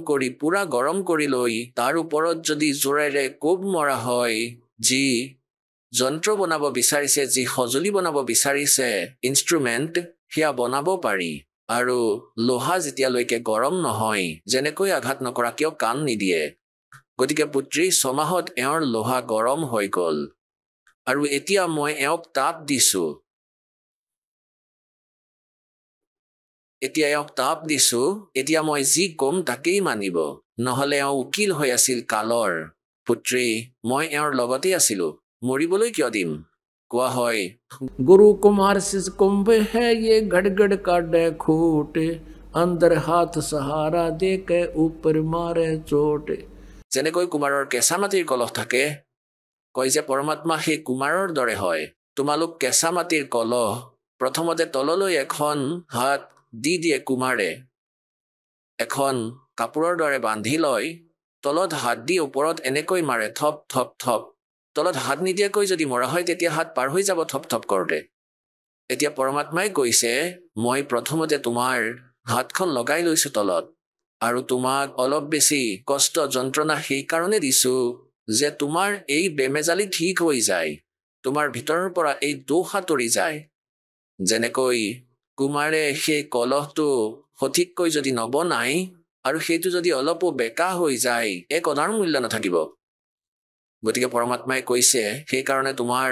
কৰি পুৰা গৰম কৰি লৈ তাৰ ওপৰত যদি জোৰেৰে কোব মৰা হয়, যি যন্ত্ৰ বনাব বিচাৰিছে, যি সঁজুলি বনাব বিচাৰিছে, ইনষ্ট্ৰুমেণ্ট, সেয়া বনাব পাৰি। আৰু লোহা যেতিয়ালৈকে গৰম নহয়, যেনেকৈ আঘাত নকৰা কিয় কাম নিদিয়ে। গতিকে পুত্ৰী, 6 মাহত এওঁৰ লোহা গৰম হৈ গ'ল, আৰু এতিয়া মই এওঁক তাপ দিছো। এতিয়া মই যি কম তাকেই মানিব, নহ'লে এওঁ উকিল হৈ আছিল কালৰ। পুত্ৰী, মই এওঁৰ লগতে আছিলো, মৰিবলৈ কিয় দিম? কোৱা হয়, गुरु कुमार शिष कुंभ है ये गड़गड़ का डैखोट, अंदर हाथ सहारा दे के ऊपर मारे चोट। যেনেকৈ কুমাৰৰ কেঁচা মাটিৰ কলহ থাকে, কয় যে পৰমাত্মা সেই কুমাৰৰ দৰে হয়। তোমালোক কেঁচা মাটিৰ কলহ, প্ৰথমতে তললৈ এখন হাত দি দিয়ে কুমাৰে, এখন কাপোৰৰ দৰে বান্ধি লয়, তলত হাত দি ওপৰত এনেকৈ মাৰে থপ থপ থপ। তলত হাত নিদিয়াকৈ যদি মৰা হয় তেতিয়া হাত পাৰ হৈ যাব থপ থপ কৰোঁতে। এতিয়া পৰমাত্মাই কৈছে মই প্ৰথমতে তোমাৰ হাতখন লগাই লৈছোঁ তলত, আৰু তোমাক অলপ বেছি কষ্ট যন্ত্ৰণা সেইকাৰণে দিছোঁ যে তোমাৰ এই বেমেজালি ঠিক হৈ যায়, তোমাৰ ভিতৰৰ পৰা এই দোষ আঁতৰি যায়। যেনেকৈ কুমাৰে সেই কলহটো সঠিককৈ যদি নবনাই আৰু সেইটো যদি অলপো বেকা হৈ যায় এক অনাৰ মূল্য নাথাকিব। গতিকে পৰমাত্মাই কৈছে সেইকাৰণে তোমাৰ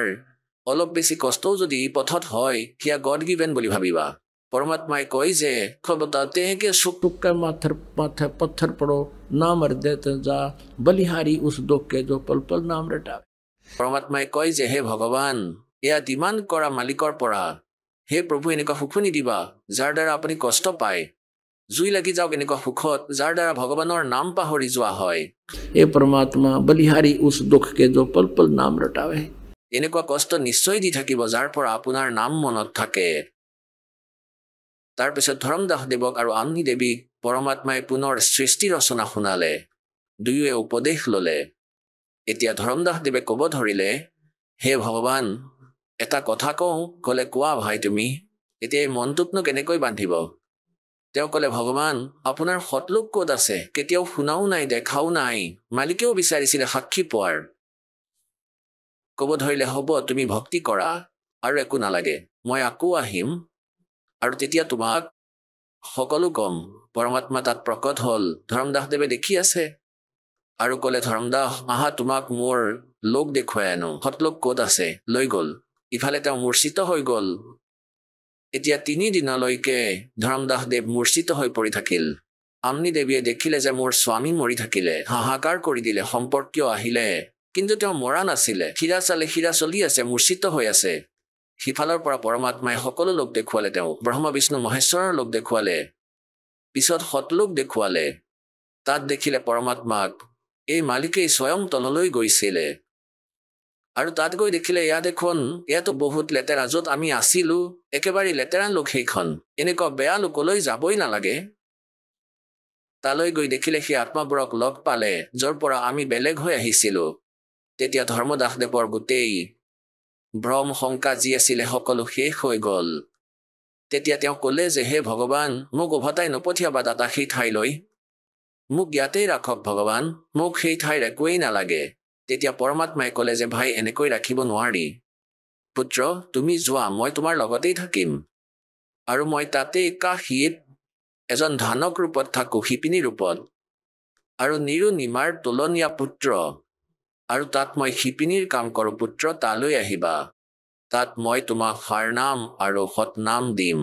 অলপ বেছি কষ্টও যদি পথত হয় সেয়া গড গিভেন বুলি ভাবিবা। পৰমাত্মাই কয় যে খবতাতে হে कि सुख दुख के माथे पत्थर पड़ो ना मर देते जा बलिहारी उस दुख के जो पल पल नाम रटावे। পৰমাত্মাই কয় যে হে ভগৱান, এয়া ডিমাণ্ড কৰা মালিকৰ পৰা হে প্ৰভু এনেকুৱা সুখো নিদিবা যাৰ দ্বাৰা আপুনি কষ্ট পায়। জুই লাগি যাওক এনেকুৱা সুখত যাৰ দ্বাৰা ভগৱানৰ নাম পাহৰি যোৱা হয়। हे परमात्मा बलिहारी उस दुख के जो पल पल नाम रटावे। এনেকুৱা কষ্ট নিশ্চয় দি থাকিব যাৰ পৰা আপোনাৰ নাম মনত থাকে। তাৰপিছত ধৰ্মদাসদেৱক আৰু আম্নি দেৱীক পৰমাত্মাই পুনৰ সৃষ্টি ৰচনা শুনালে, দুয়োৱে উপদেশ ললে। এতিয়া ধৰ্মদাসদেৱে ক'ব ধৰিলে, হে ভগৱান এটা কথা কওঁ, ক'লে কোৱা ভাই তুমি। এতিয়া এই মনটোকনো কেনেকৈ বান্ধিব? তেওঁ ক'লে ভগৱান আপোনাৰ সতলোক ক'ত আছে? কেতিয়াও শুনাও নাই দেখাও নাই, মালিকেও বিচাৰিছিলে সাক্ষী পোৱাৰ। ক'ব ধৰিলে হ'ব তুমি ভক্তি কৰা আৰু একো নালাগে, মই আকৌ আহিম আৰু তেতিয়া তোমাক সকলো কম। পৰমাত্মা তাত প্ৰকট হ'ল, ধৰ্মদাসদেৱে দেখি আছে আৰু ক'লে ধৰ্মদাস আহা তোমাক মোৰ লোক দেখুৱাই আনো, সতলোক ক'ত আছে? লৈ গ'ল। ইফালে তেওঁ মূৰ্ছিত হৈ গ'ল। এতিয়া 3 দিনলৈকে ধৰ্মদাসদেৱ মূৰ্ছিত হৈ পৰি থাকিল। আম্নি দেৱীয়ে দেখিলে যে মোৰ স্বামী মৰি থাকিলে, হাহাকাৰ কৰি দিলে, সম্পৰ্কীয় আহিলে, কিন্তু তেওঁ মৰা নাছিলে। হীৰা চালে হীৰা চলি আছে, মূৰ্ছিত হৈ আছে। সিফালৰ পৰা পৰমাত্মাই সকলো লোক দেখুৱালে, তেওঁ ব্ৰহ্মা বিষ্ণু মহেশ্বৰৰ লোক দেখুৱালে, পিছত সতলোক দেখুৱালে। তাত দেখিলে পৰমাত্মাক এই মালিকেই স্বয়ং তললৈ গৈছিলে আৰু তাত গৈ দেখিলে এয়া দেখোন, এয়াতো বহুত লেতেৰা, য'ত আমি আছিলো একেবাৰে লেতেৰা লোক সেইখন, এনেকুৱা বেয়া লোকলৈ যাবই নালাগে। তালৈ গৈ দেখিলে সেই আত্মাবোৰক লগ পালে য'ৰ পৰা আমি বেলেগ হৈ আহিছিলো। তেতিয়া ধৰ্মদাসদেৱৰ গোটেই ভ্ৰম শংকা যি আছিলে সকলো শেষ হৈ গ'ল। তেতিয়া তেওঁ ক'লে যে হে ভগৱান মোক উভতাই নপঠিয়াবা দাতা সেই ঠাইলৈ, মোক ইয়াতেই ৰাখক ভগৱান, মোক সেই ঠাইৰ একোৱেই নালাগে। তেতিয়া পৰমাত্মাই ক'লে যে ভাই এনেকৈ ৰাখিব নোৱাৰি, পুত্ৰ তুমি যোৱা, মই তোমাৰ লগতেই থাকিম আৰু মই তাতেই কাশীত এজন ধানক ৰূপত থাকোঁ, শিপিনী ৰূপত, আৰু নিৰু নিমাৰ তুলনীয়া পুত্ৰ, আৰু তাত মই শিপিনীৰ কাম কৰোঁ। পুত্ৰ তালৈ আহিবা, তাত মই তোমাক সাৰনাম আৰু সতনাম দিম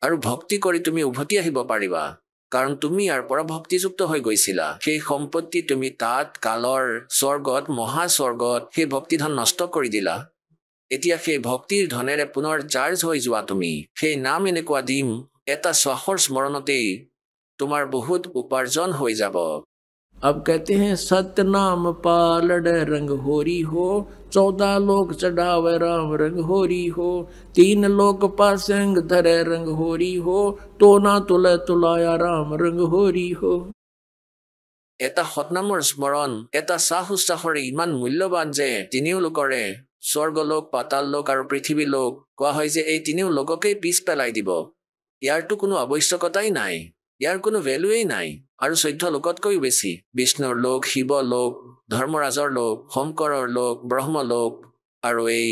আৰু ভক্তি কৰি তুমি উভতি আহিব পাৰিবা, কাৰণ তুমি ইয়াৰ পৰা ভক্তিযুক্ত হৈ গৈছিলা। সেই সম্পত্তি তুমি তাত কালৰ স্বৰ্গত, মহাস্বৰ্গত সেই ভক্তিধন নষ্ট কৰি দিলা। এতিয়া সেই ভক্তিৰ ধনেৰে পুনৰ চাৰ্জ হৈ যোৱা তুমি। সেই নাম এনেকুৱা দিম, এটা শ্বাসৰ স্মৰণতেই তোমাৰ বহুত উপাৰ্জন হৈ যাব। अब कहते हैं सत्य नाम पालड़ रंग होरी हो, 14 लोक चढ़ावे राम रंग होरी हो, 3 लोक पासंग धरे रंग होरी हो, तो ना तुले तुलाया राम रंग होरी हो। এটা সতনামৰ স্মৰণ, এটা চাহ উচ্চাসৰে ইমান মূল্যৱান যে 3 লোকৰে, স্বৰ্গলোক, পাতাল লোক আৰু পৃথিৱী লোক, কোৱা হয় যে এই 3 লোককেই পিছ পেলাই দিব। ইয়াৰতো কোনো আৱশ্যকতাই নাই, ইয়াৰ কোনো ভেলুৱেই নাই। আৰু 14 লোকতকৈও বেছি, বিষ্ণুৰ লোক, শিৱ লোক, ধৰ্মৰাজৰ লোক, শংকৰৰ লোক, ব্ৰহ্ম লোক আৰু এই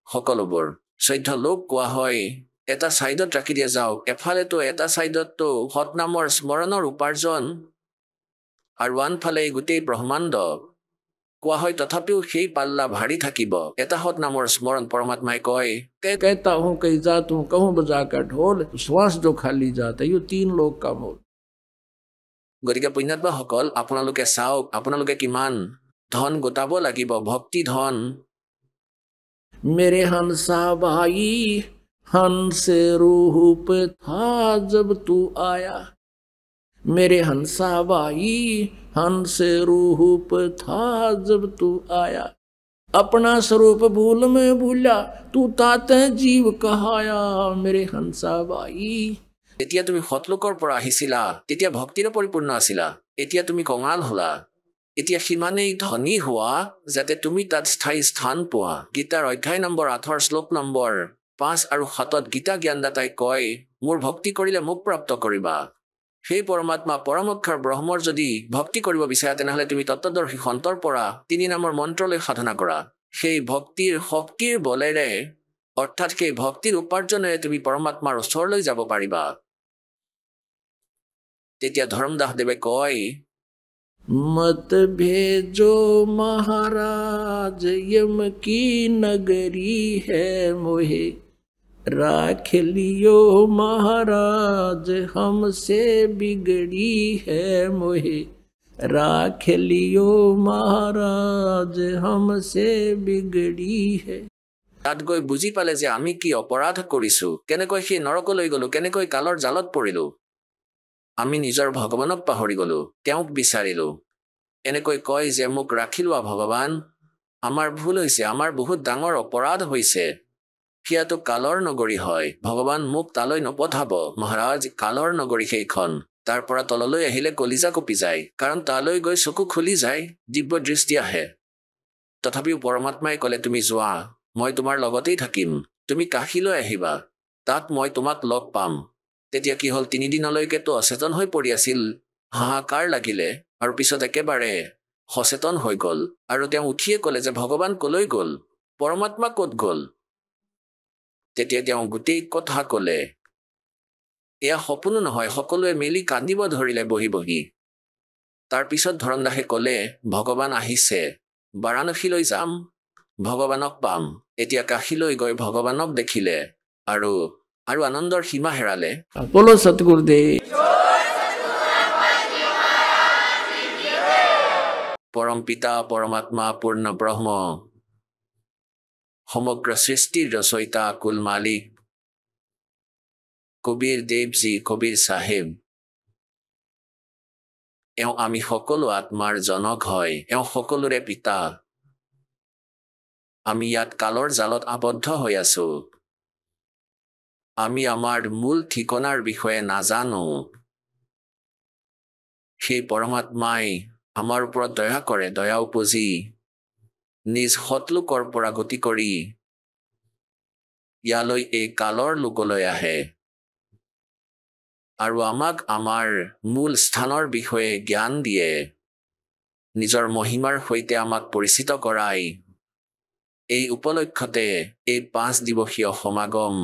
সকলোবোৰ 14 লোক কোৱা হয় এটা ছাইডত ৰাখি দিয়া যাওক। এফালেতো এটা ছাইডততো সতনামৰ স্মৰণৰ উপাৰ্জন আৰু আনফালে গোটেই ব্ৰহ্মাণ্ড কোৱা হয়, তথাপিও সেই পাল্লা ভাৰী থাকিব। এটা সতনামৰ স্মৰণ পৰমাত্মাই কয়, कहता हूँ कहीं जात हूँ कहूँ बजा कर ढोल, श्वास जो खाली जाता यो 3 लोक का मोल। গতিকে পুণ্যাত্মাসকল আপোনালোকে চাওক, আপোনালোকে কিমান ধন গোটাব লাগিব, ভক্তি ধন। मेरे हंसा भाई हंस रूप था जब तू आया, मेरे हंसा भाई हंस रूप था जब तू आया, अपना स्वरूप भूल में भूला तू ताते जीव कहाया, मेरे हंसा भाई। যেতিয়া তুমি সতলোকৰ পৰা আহিছিলা তেতিয়া ভক্তিৰে পৰিপূৰ্ণ আছিলা, এতিয়া তুমি কঙাল হলা। এতিয়া সিমানেই ধনী হোৱা যাতে তুমি তাত স্থায়ী স্থান পোৱা। গীতাৰ অধ্যায় নম্বৰ 8 শ্লোক নম্বৰ 5 আৰু 7 গীতা জ্ঞানদাতাই কয়, মোৰ ভক্তি কৰিলে মোক প্ৰাপ্ত কৰিবা। সেই পৰমাত্মা পৰমক্ষৰ ব্ৰহ্মৰ যদি ভক্তি কৰিব বিচাৰা তেনেহলে তুমি তত্ত্বদৰ্শী সন্তৰ পৰা 3 নামৰ মন্ত্ৰলৈ সাধনা কৰা। সেই ভক্তিৰ শক্তিৰ বলেৰে অৰ্থাৎ সেই ভক্তিৰ উপাৰ্জনেৰে তুমি পৰমাত্মাৰ ওচৰলৈ যাব পাৰিবা। তেতিয়া ধৰ্মদাসদেৱে কয়, मत भेजो महाराज यम की नगरी है मोहे राख लियो महाराज हमसे बिगड़ी है मोहे राख लियो महाराज हमसे बिगड़ी है। তাত গৈ বুজি পালে যে আমি কি অপৰাধ কৰিছো, কেনেকৈ সেই নৰকলৈ গলো, কেনেকৈ কালৰ জালত পৰিলো। আমি নিজৰ ভগৱানক পাহৰি গলো, তেওঁক বিচাৰিলো। এনেকৈ কয় যে মোক ৰাখি লোৱা ভগৱান, আমাৰ ভুল হৈছে, আমাৰ বহুত ডাঙৰ অপৰাধ হৈছে। সেয়াটো কালৰ নগৰী হয়, ভগৱান মোক তালৈ নপঠাব। মহাৰাজ, কালৰ নগৰী সেইখন। তাৰ পৰা তললৈ আহিলে কলিজা কঁপি যায়, কাৰণ তালৈ গৈ চকু খুলি যায়, দিব্য দৃষ্টি আহে। তথাপিও পৰমাত্মাই ক'লে, তুমি যোৱা, মই তোমাৰ লগতেই থাকিম, তুমি কাশীলৈ আহিবা, তাত মই তোমাক লগ পাম। তেতিয়া কি হ'ল, 3 দিনলৈকেতো অচেতন হৈ পৰি আছিল, হাহাকাৰ লাগিলে, আৰু পিছত একেবাৰে সচেতন হৈ গ'ল। আৰু তেওঁ উঠিয়ে ক'লে যে ভগৱান কলৈ গ'ল, পৰমাত্মা ক'ত গ'ল। তেতিয়া তেওঁ গোটেই কথা ক'লে। এয়া সপোনো নহয়, সকলোৱে মিলি কান্দিব ধৰিলে বহি বহি। তাৰ পিছত ধৰমদাসে ক'লে, ভগৱান আহিছে, বাৰাণসীলৈ যাম, ভগৱানক পাম। এতিয়া কাশীলৈ গৈ ভগৱানক দেখিলে আৰু আনন্দৰ সীমা হেৰালে। बोलो सतगुरुदेव। পৰম পিতা পৰমাত্মা পূৰ্ণ ব্ৰহ্ম, সমগ্ৰ সৃষ্টিৰ ৰচয়িতা কুল মালিক কবিৰ দেৱজী, কবিৰ চাহেব, এওঁ আমি সকলো আত্মাৰ জনক হয়, এওঁ সকলোৰে পিতা। আমি ইয়াত কালৰ জালত আবদ্ধ হৈ আছো। আমি আমাৰ মূল ঠিকনাৰ বিষয়ে নাজানো। সেই পৰমাত্মাই আমাৰ ওপৰত দয়া কৰে, দয়া উপজি নিজ সৎলোকৰ পৰা গতি কৰি ইয়ালৈ এই কালৰ লোকলৈ আহে আৰু আমাক আমাৰ মূল স্থানৰ বিষয়ে জ্ঞান দিয়ে, নিজৰ মহিমাৰ সৈতে আমাক পৰিচিত কৰায়। এই উপলক্ষতে এই 5 দিৱসীয় সমাগম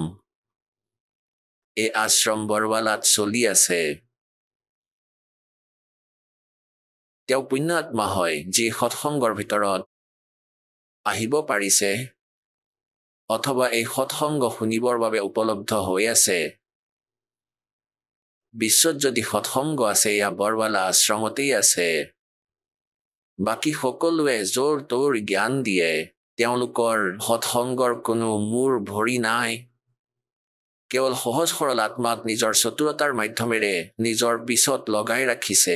এই আশ্ৰম বৰৱালাত চলি আছে। তেওঁ পুণ্যাত্মা হয়, যি সৎসংগৰ ভিতৰত আহিব পাৰিছে অথবা এই সৎসংগ শুনিবৰ বাবে উপলব্ধ হৈ আছে। বিশ্বত যদি সৎসংগ আছে, এয়া বৰৱালা আশ্ৰমতেই আছে। বাকী সকলোৱে জোৰ তোৰ জ্ঞান দিয়ে, তেওঁলোকৰ সৎসংগৰ কোনো মূৰ ভৰি নাই। কেৱল সহজ সৰল আত্মাক নিজৰ চতুৰতাৰ মাধ্যমেৰে নিজৰ পিছত লগাই ৰাখিছে।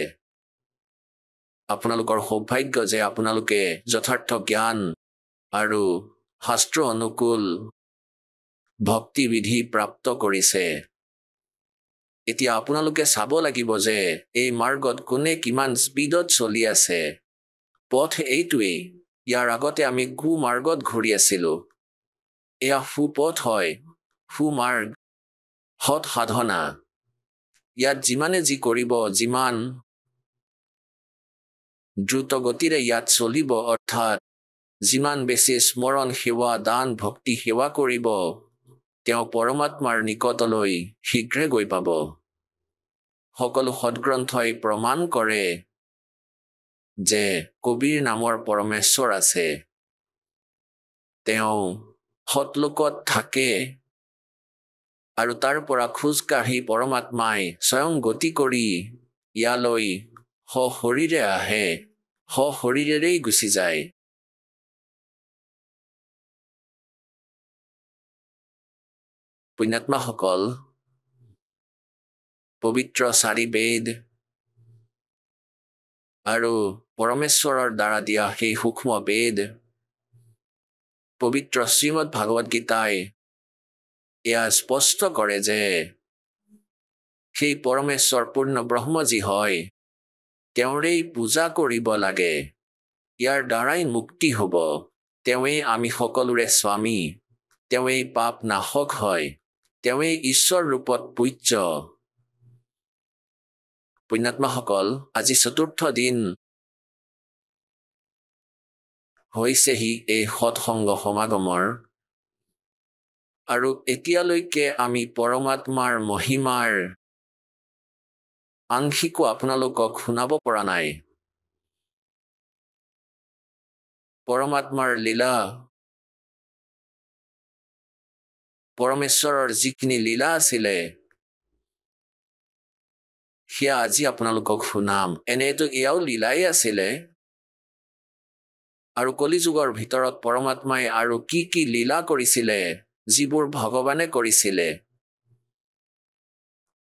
আপোনালোকৰ সৌভাগ্য যে আপোনালোকে যথাৰ্থ জ্ঞান আৰু শাস্ত্ৰ অনুকূল ভক্তিবিধি প্ৰাপ্ত কৰিছে। এতিয়া আপোনালোকে চাব লাগিব যে এই মাৰ্গত কোনে কিমান স্পীডত চলি আছে। পথ এইটোৱেই। ইয়াৰ আগতে আমি কুমাৰ্গত ঘূৰি আছিলো। এয়া সুপথ হয়, সুমাৰ্গ, সৎ সাধনা। ইয়াত যিমানে যি কৰিব, যিমান দ্ৰুত গতিৰে ইয়াত চলিব, অৰ্থাৎ যিমান বেছি স্মৰণ সেৱা দান ভক্তি সেৱা কৰিব, তেওঁ পৰমাত্মাৰ নিকটলৈ শীঘ্ৰে গৈ পাব। সকলো সৎগ্ৰন্থই প্ৰমাণ কৰে যে কবিৰ নামৰ পৰমেশ্বৰ আছে। তেওঁ সৎলোকত থাকে আৰু তাৰ পৰা খোজকাঢ়ি পৰমাত্মাই স্বয়ং গতি কৰি ইয়ালৈ সশৰীৰে আহে, সশৰীৰেই গুচি যায়। পুণ্যাত্মাসকল, পবিত্ৰ 4 বেদ আৰু পৰমেশ্বৰৰ দ্বাৰা দিয়া সেই সূক্ষ্ম বেদ, পবিত্ৰ শ্ৰীমদ ভাগৱত গীতাই এয়া স্পষ্ট কৰে যে সেই পৰমেশ্বৰ পূৰ্ণ ব্ৰহ্ম যি হয়, তেওঁৰেই পূজা কৰিব লাগে। ইয়াৰ দ্বাৰাই মুক্তি হ'ব। তেওঁৱেই আমি সকলোৰে স্বামী। তেওঁৱেই পাপ নাশক হয়। তেওঁৱেই ঈশ্বৰ ৰূপত পূজ্য। পুণ্যাত্মাসকল, আজি ৪ৰ্থ দিন হৈছেহি এই সৎসংগ সমাগমৰ, আৰু এতিয়ালৈকে আমি পৰমাত্মাৰ মহিমাৰ আংশিকো আপোনালোকক শুনাব পৰা নাই। পৰমাত্মাৰ লীলা, পৰমেশ্বৰৰ যিখিনি লীলা আছিলে সেয়া আজি আপোনালোকক শুনাম। এনেতো এয়াও লীলাই আছিলে, আৰু কলিযুগৰ ভিতৰত পৰমাত্মাই আৰু কি কি লীলা কৰিছিলে যিবোৰ ভগৱানে কৰিছিলে।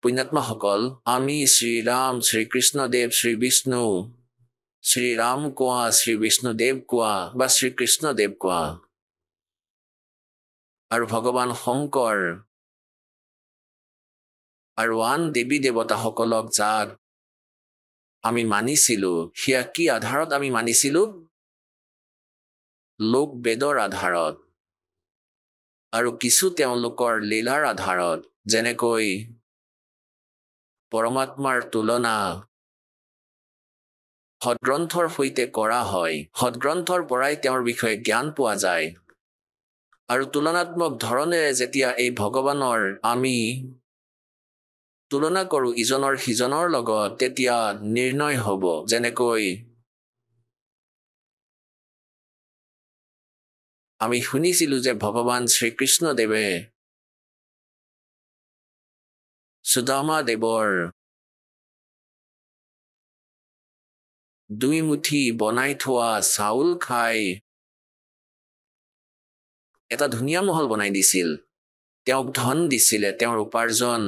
পুণ্যাত্মাসকল, আমি শ্ৰীৰাম, শ্ৰীকৃষ্ণদেৱ, শ্ৰীবিষ্ণু, শ্ৰীৰাম কোৱা, শ্ৰীবিষ্ণুদেৱ কোৱা বা শ্ৰীকৃষ্ণদেৱ কোৱা, আৰু ভগৱান শংকৰ আৰু আন দেৱী দেৱতাসকলক যাক আমি মানিছিলো, সেয়া কি আধাৰত আমি মানিছিলো? লোক বেদৰ আধাৰত, আৰু কিছু তেওঁলোকৰ লীলাৰ আধাৰত। যেনেকৈ পৰমাত্মাৰ তুলনা সদগ্ৰন্থৰ সৈতে কৰা হয়। সদগ্ৰন্থৰ পৰাই তেওঁৰ বিষয়ে জ্ঞান পোৱা যায়, আৰু তুলনাত্মক ধৰণেৰে যেতিয়া এই ভগৱানৰ আমি তুলনা কৰোঁ ইজনৰ সিজনৰ লগত, তেতিয়া নিৰ্ণয় হ'ব। যেনেকৈ আমি শুনিছিলো যে ভগৱান শ্ৰীকৃষ্ণদেৱে সুদামা দেৱৰ 2 মুঠি বনাই থোৱা চাউল খাই এটা ধুনীয়া মহল বনাই দিছিল। তেওঁক ধন দিছিলে, তেওঁৰ উপাৰ্জন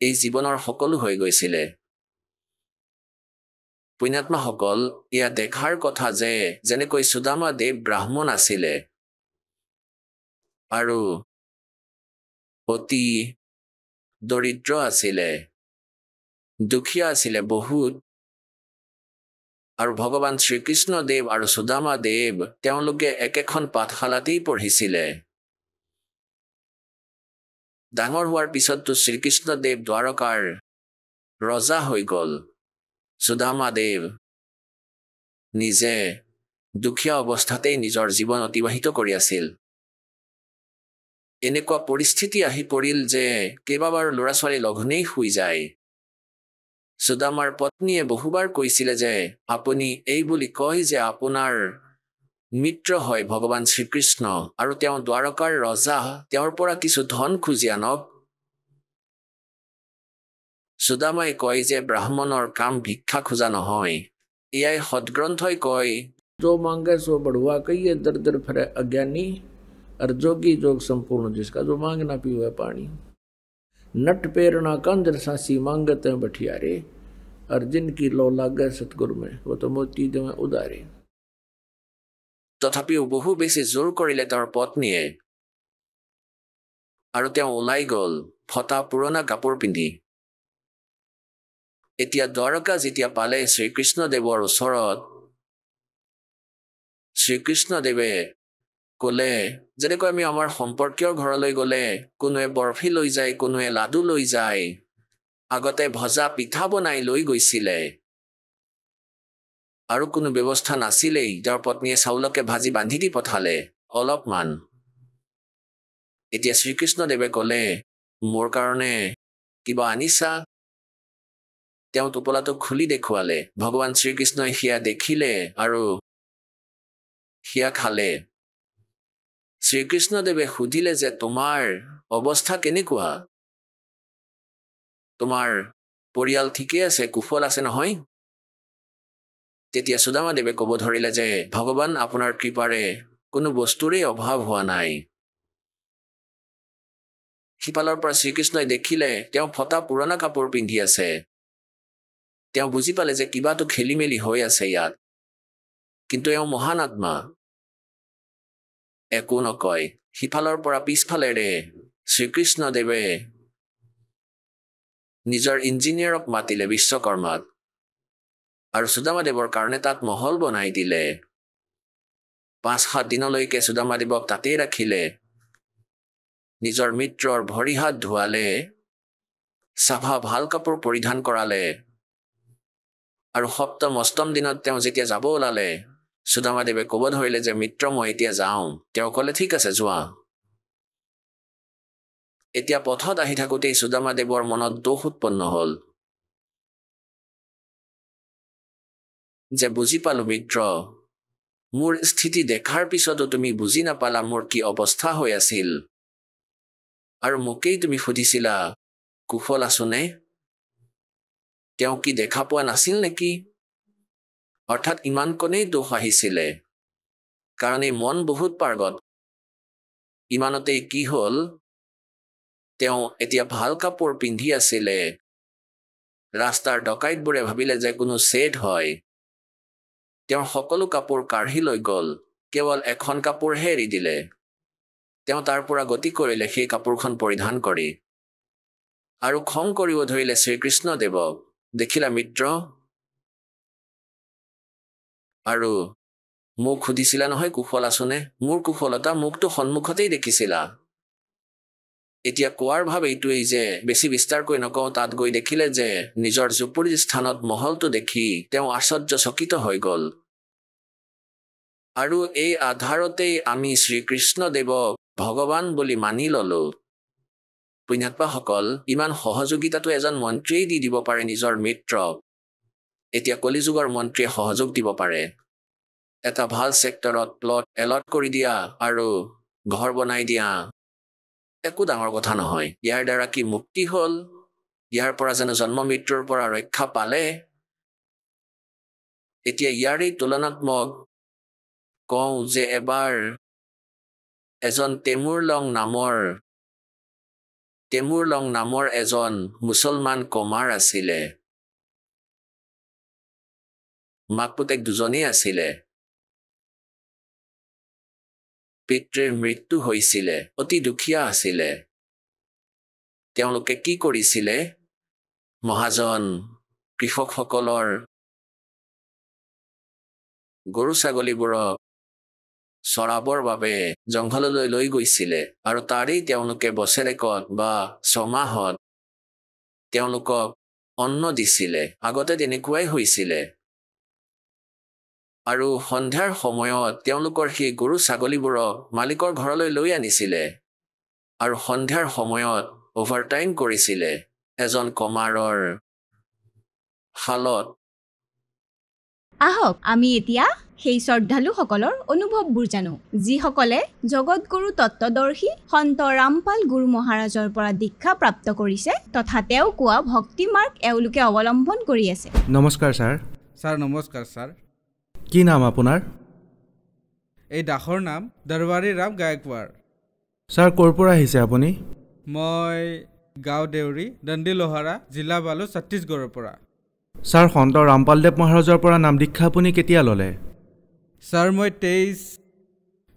এই জীৱনৰ সকলো হৈ গৈছিলে। পুণ্যাত্মাসকল, এয়া দেখাৰ কথা যে যেনেকৈ সুদামা দেৱ ব্ৰাহ্মণ আছিলে আৰু অতি দৰিদ্ৰ আছিলে, দুখীয়া আছিলে বহুত, আৰু ভগৱান শ্ৰীকৃষ্ণদেৱ আৰু সুদামা দেৱ তেওঁলোকে একেখন পাঠশালাতেই পঢ়িছিলে। ডাঙৰ হোৱাৰ পিছততো শ্ৰীকৃষ্ণদেৱ দ্বাৰকাৰ ৰজা হৈ গ'ল। সুদামা দেৱ নিজে দুখীয়া অৱস্থাতেই নিজৰ জীৱন অতিবাহিত কৰি আছিল। এনেকুৱা পৰিস্থিতি আহি পৰিল যে কেইবাবাৰ ল'ৰা ছোৱালী লঘোণেই শুই যায়। সুদামাৰ পত্নীয়ে বহুবাৰ কৈছিলে যে আপুনি এই বুলি কয় যে আপোনাৰ মিত্ৰ হয় ভগৱান শ্ৰীকৃষ্ণ, আৰু তেওঁ দ্বাৰকাৰ ৰজা, তেওঁৰ পৰা কিছু ধন খুজি আনক। সুদামাই কয় যে ব্ৰাহ্মণৰ কাম ভিক্ষা খোজা নহয়। এয়াই সদগ্ৰন্থই কয়, जो मांगे सो बढ़ुआ कहिए, दर दर फिरे अज्ञानी, और जोगी जोग संपूर्ण जिसका जो मांग ना पीवे पानी। नट पेरना कंजर सासी मांगते बठियारे, और जिनकी लो लागे सतगुरु में वो तो मोती देवे उदारे। তথাপিও বহু বেছি জোৰ কৰিলে তেওঁৰ পত্নীয়ে, আৰু তেওঁ ওলাই গ'ল ফটা পুৰণা কাপোৰ পিন্ধি। এতিয়া দ্বাৰকা যেতিয়া পালে শ্ৰীকৃষ্ণদেৱৰ ওচৰত, শ্ৰীকৃষ্ণদেৱে ক'লে, যেনেকৈ আমি আমাৰ সম্পৰ্কীয়ৰ ঘৰলৈ গ'লে কোনোৱে বৰফি লৈ যায়, কোনোৱে লাডু লৈ যায়, আগতে ভজা পিঠা বনাই লৈ গৈছিলে, আৰু কোনো ব্যৱস্থা নাছিলেই, তেওঁৰ পত্নীয়ে চাউলকে ভাজি বান্ধি দি পঠালে অলপমান। এতিয়া শ্ৰীকৃষ্ণদেৱে ক'লে, মোৰ কাৰণে কিবা আনিছা? তেওঁ টোপোলাটো খুলি দেখুৱালে। ভগৱান শ্ৰীকৃষ্ণই সেয়া দেখিলে আৰু সেয়া খালে। শ্ৰীকৃষ্ণদেৱে সুধিলে যে তোমাৰ অৱস্থা কেনেকুৱা? তোমাৰ পৰিয়াল ঠিকে আছে, কুশল আছে নহয়? তেতিয়া সুদামাদেৱে ক'ব ধৰিলে যে ভগৱান আপোনাৰ কৃপাৰে কোনো বস্তুৰেই অভাৱ হোৱা নাই। সিফালৰ পৰা শ্ৰীকৃষ্ণই দেখিলে তেওঁ ফটা পুৰণা কাপোৰ পিন্ধি আছে। তেওঁ বুজি পালে যে কিবাটো খেলি মেলি হৈ আছে ইয়াত, কিন্তু এওঁ মহান আত্মা, একো নকয়। সিফালৰ পৰা পিছফালেৰে শ্ৰীকৃষ্ণদেৱে নিজৰ ইঞ্জিনিয়াৰক মাতিলে, বিশ্বকৰ্মাক, আৰু সুদামাদেৱৰ কাৰণে তাত মহল বনাই দিলে। 5-7 দিনলৈকে সুদামাদেৱক তাতেই ৰাখিলে। নিজৰ মিত্ৰৰ ভৰি হাত ধুৱালে, চাফা ভাল কাপোৰ পৰিধান কৰালে। আৰু সপ্তম অষ্টম দিনত তেওঁ যেতিয়া যাব ওলালে, সুদামাদেৱে ক'ব ধৰিলে যে মিত্ৰ মই এতিয়া যাওঁ। তেওঁ ক'লে ঠিক আছে যোৱা। এতিয়া পথত আহি থাকোঁতেই সুদামাদেৱৰ মনত দোষ উৎপন্ন হ'ল যে বুজি পালো মিত্ৰ, মোৰ স্থিতি দেখাৰ পিছতো তুমি বুজি নাপালা মোৰ কি অৱস্থা হৈ আছিল। আৰু মোকেই তুমি সুধিছিলা কুশল আছোনে? তেওঁ কি দেখা পোৱা নাছিল নেকি? অৰ্থাৎ ইমানকণেই দোষ আহিছিলে, কাৰণ এই মন বহুত পাৰ্গত। ইমানতেই কি হ'ল, তেওঁ এতিয়া ভাল কাপোৰ পিন্ধি আছিলে। ৰাস্তাৰ ডকাইতবোৰে ভাবিলে যে কোনো ছেদ হয়। তেওঁৰ সকলো কাপোৰ কাঢ়ি লৈ গ'ল, কেৱল এখন কাপোৰহে এৰি দিলে। তেওঁ তাৰ পৰা গতি কৰিলে সেই কাপোৰখন পৰিধান কৰি, আৰু খং কৰিব ধৰিলে শ্ৰীকৃষ্ণদেৱক। দেখিলা মিত্ৰ, আৰু মোক সুধিছিলা নহয় কুশল আছোনে? মোৰ কুশলতা মোকতো সন্মুখতেই দেখিছিলা। এতিয়া কোৱাৰ ভাৱ এইটোৱেই যে বেছি বিস্তাৰকৈ নকওঁ, তাত গৈ দেখিলে যে নিজৰ জুপুৰীৰ স্থানত মহলটো দেখি তেওঁ আশ্চৰ্যচকিত হৈ গ'ল। আৰু এই আধাৰতেই আমি শ্ৰীকৃষ্ণদেৱক ভগৱান বুলি মানি ললো। পুণ্যাত্মাসকল, ইমান সহযোগিতাটো এজন মন্ত্ৰীয়ে দি দিব পাৰে নিজৰ মিত্ৰক। এতিয়া কলিযুগৰ মন্ত্ৰীয়ে সহযোগ দিব পাৰে। এটা ভাল ছেক্টৰত প্লট এলট কৰি দিয়া আৰু ঘৰ বনাই দিয়া একো ডাঙৰ কথা নহয়। ইয়াৰ দ্বাৰা কি মুক্তি হ'ল? ইয়াৰ পৰা যেন জন্ম মৃত্যুৰ পৰা ৰক্ষা পালে? এতিয়া ইয়াৰেই তুলনাত্মক কওঁ যে এবাৰ এজন তেমুৰলং নামৰ এজন মুছলমান কমাৰ আছিলে। মাক পুতেক দুজনেই আছিলে। পিতৃৰ মৃত্যু হৈছিলে, অতি দুখীয়া আছিলে। তেওঁলোকে কি কৰিছিলে? মহাজন কৃষকসকলৰ গৰু ছাগলীবোৰক চৰাবৰ বাবে জংঘললৈ লৈ গৈছিলে, আৰু তাৰেই তেওঁলোকে বছৰেকত বা 6 মাহত তেওঁলোকক অন্ন দিছিলে। আগতে তেনেকুৱাই হৈছিলে। আৰু সন্ধিয়াৰ সময়ত তেওঁলোকৰ সেই গৰু ছাগলীবোৰক মালিকৰ ঘৰলৈ লৈ আনিছিলে, আৰু সন্ধিয়াৰ সময়ত অভাৰটাইম কৰিছিলে এজন কমাৰৰ শালত। আহক আমি এতিয়া সেই শ্ৰদ্ধালুসকলৰ অনুভৱবোৰ জানো, যিসকলে জগতগুৰু তত্ত্বদৰ্শী সন্ত ৰামপাল গুৰু মহাৰাজৰ পৰা দীক্ষা প্ৰাপ্ত কৰিছে তথা তেওঁ কোৱা ভক্তি মাৰ্গ এওঁলোকে অৱলম্বন কৰি আছে। নমস্কাৰ ছাৰ। ছাৰ নমস্কাৰ ছাৰ। কি নাম আপোনাৰ? এই দাসৰ নাম দৰবাৰী ৰাম গায়কৱাৰ। ছাৰ ক'ৰ পৰা আহিছে আপুনি? মই গাঁও দেউৰী, দণ্ডি লোহাৰা, জিলা বালু, ছত্তীশগড়ৰ পৰা। ছাৰ সন্ত ৰামপালদেৱ মহাৰাজৰ পৰা নাম দীক্ষা আপুনি কেতিয়া ল'লে? ছাৰ মই 23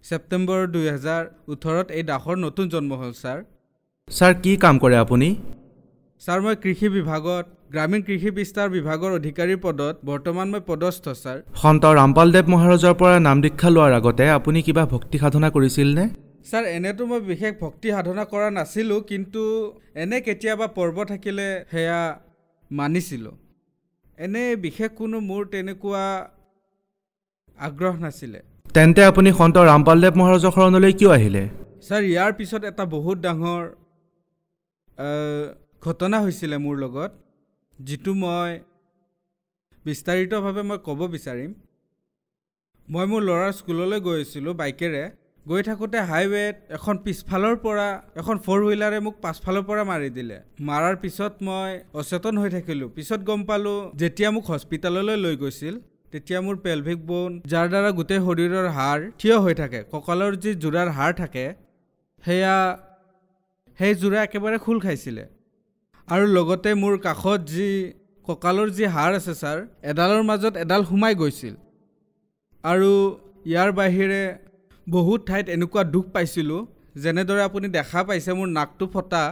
ছেপ্টেম্বৰ 2018 এই দাসৰ নতুন জন্ম হ'ল ছাৰ। ছাৰ কি কাম কৰে আপুনি? ছাৰ মই কৃষি বিভাগত গ্ৰামীণ কৃষি বিস্তাৰ বিভাগৰ অধিকাৰীৰ পদত বৰ্তমান মই পদস্থ ছাৰ। সন্ত ৰামপালদেৱ মহাৰাজৰ পৰা নাম দীক্ষা লোৱাৰ আগতে আপুনি কিবা ভক্তি সাধনা কৰিছিলনে? ছাৰ এনেতো মই বিশেষ ভক্তি সাধনা কৰা নাছিলোঁ, কিন্তু এনে কেতিয়াবা পৰ্ব থাকিলে সেয়া মানিছিলোঁ। এনে বিশেষ কোনো মোৰ তেনেকুৱা আগ্ৰহ নাছিলে। তেন্তে আপুনি সন্ত ৰামপালদেৱ মহাৰাজৰ শৰণলৈ কিয় আহিলে? ছাৰ ইয়াৰ পিছত এটা বহুত ডাঙৰ ঘটনা হৈছিলে মোৰ লগত, যিটো মই বিস্তাৰিতভাৱে মই ক'ব বিচাৰিম। মই মোৰ ল'ৰাৰ স্কুললৈ গৈ আছিলোঁ বাইকেৰে। গৈ থাকোঁতে হাইৱেত এখন পিছফালৰ পৰা এখন 4 হুইলাৰে মোক পাছফালৰ পৰা মাৰি দিলে। মাৰাৰ পিছত মই অচেতন হৈ থাকিলোঁ। পিছত গম পালোঁ, যেতিয়া মোক হস্পিটেললৈ লৈ গৈছিল তেতিয়া মোৰ পেলভিক বোন, যাৰ দ্বাৰা গোটেই শৰীৰৰ হাড় থিয় হৈ থাকে, কঁকালৰ যি যোৰাৰ হাড় থাকে সেই যোৰা একেবাৰে খোল খাইছিলে। আৰু লগতে মোৰ কাষত যি কঁকালৰ যি হাড় আছে ছাৰ, এডালৰ মাজত এডাল সোমাই গৈছিল। আৰু ইয়াৰ বাহিৰে বহুত ঠাইত এনেকুৱা দুখ পাইছিলোঁ, যেনেদৰে আপুনি দেখা পাইছে মোৰ নাকটো ফটা,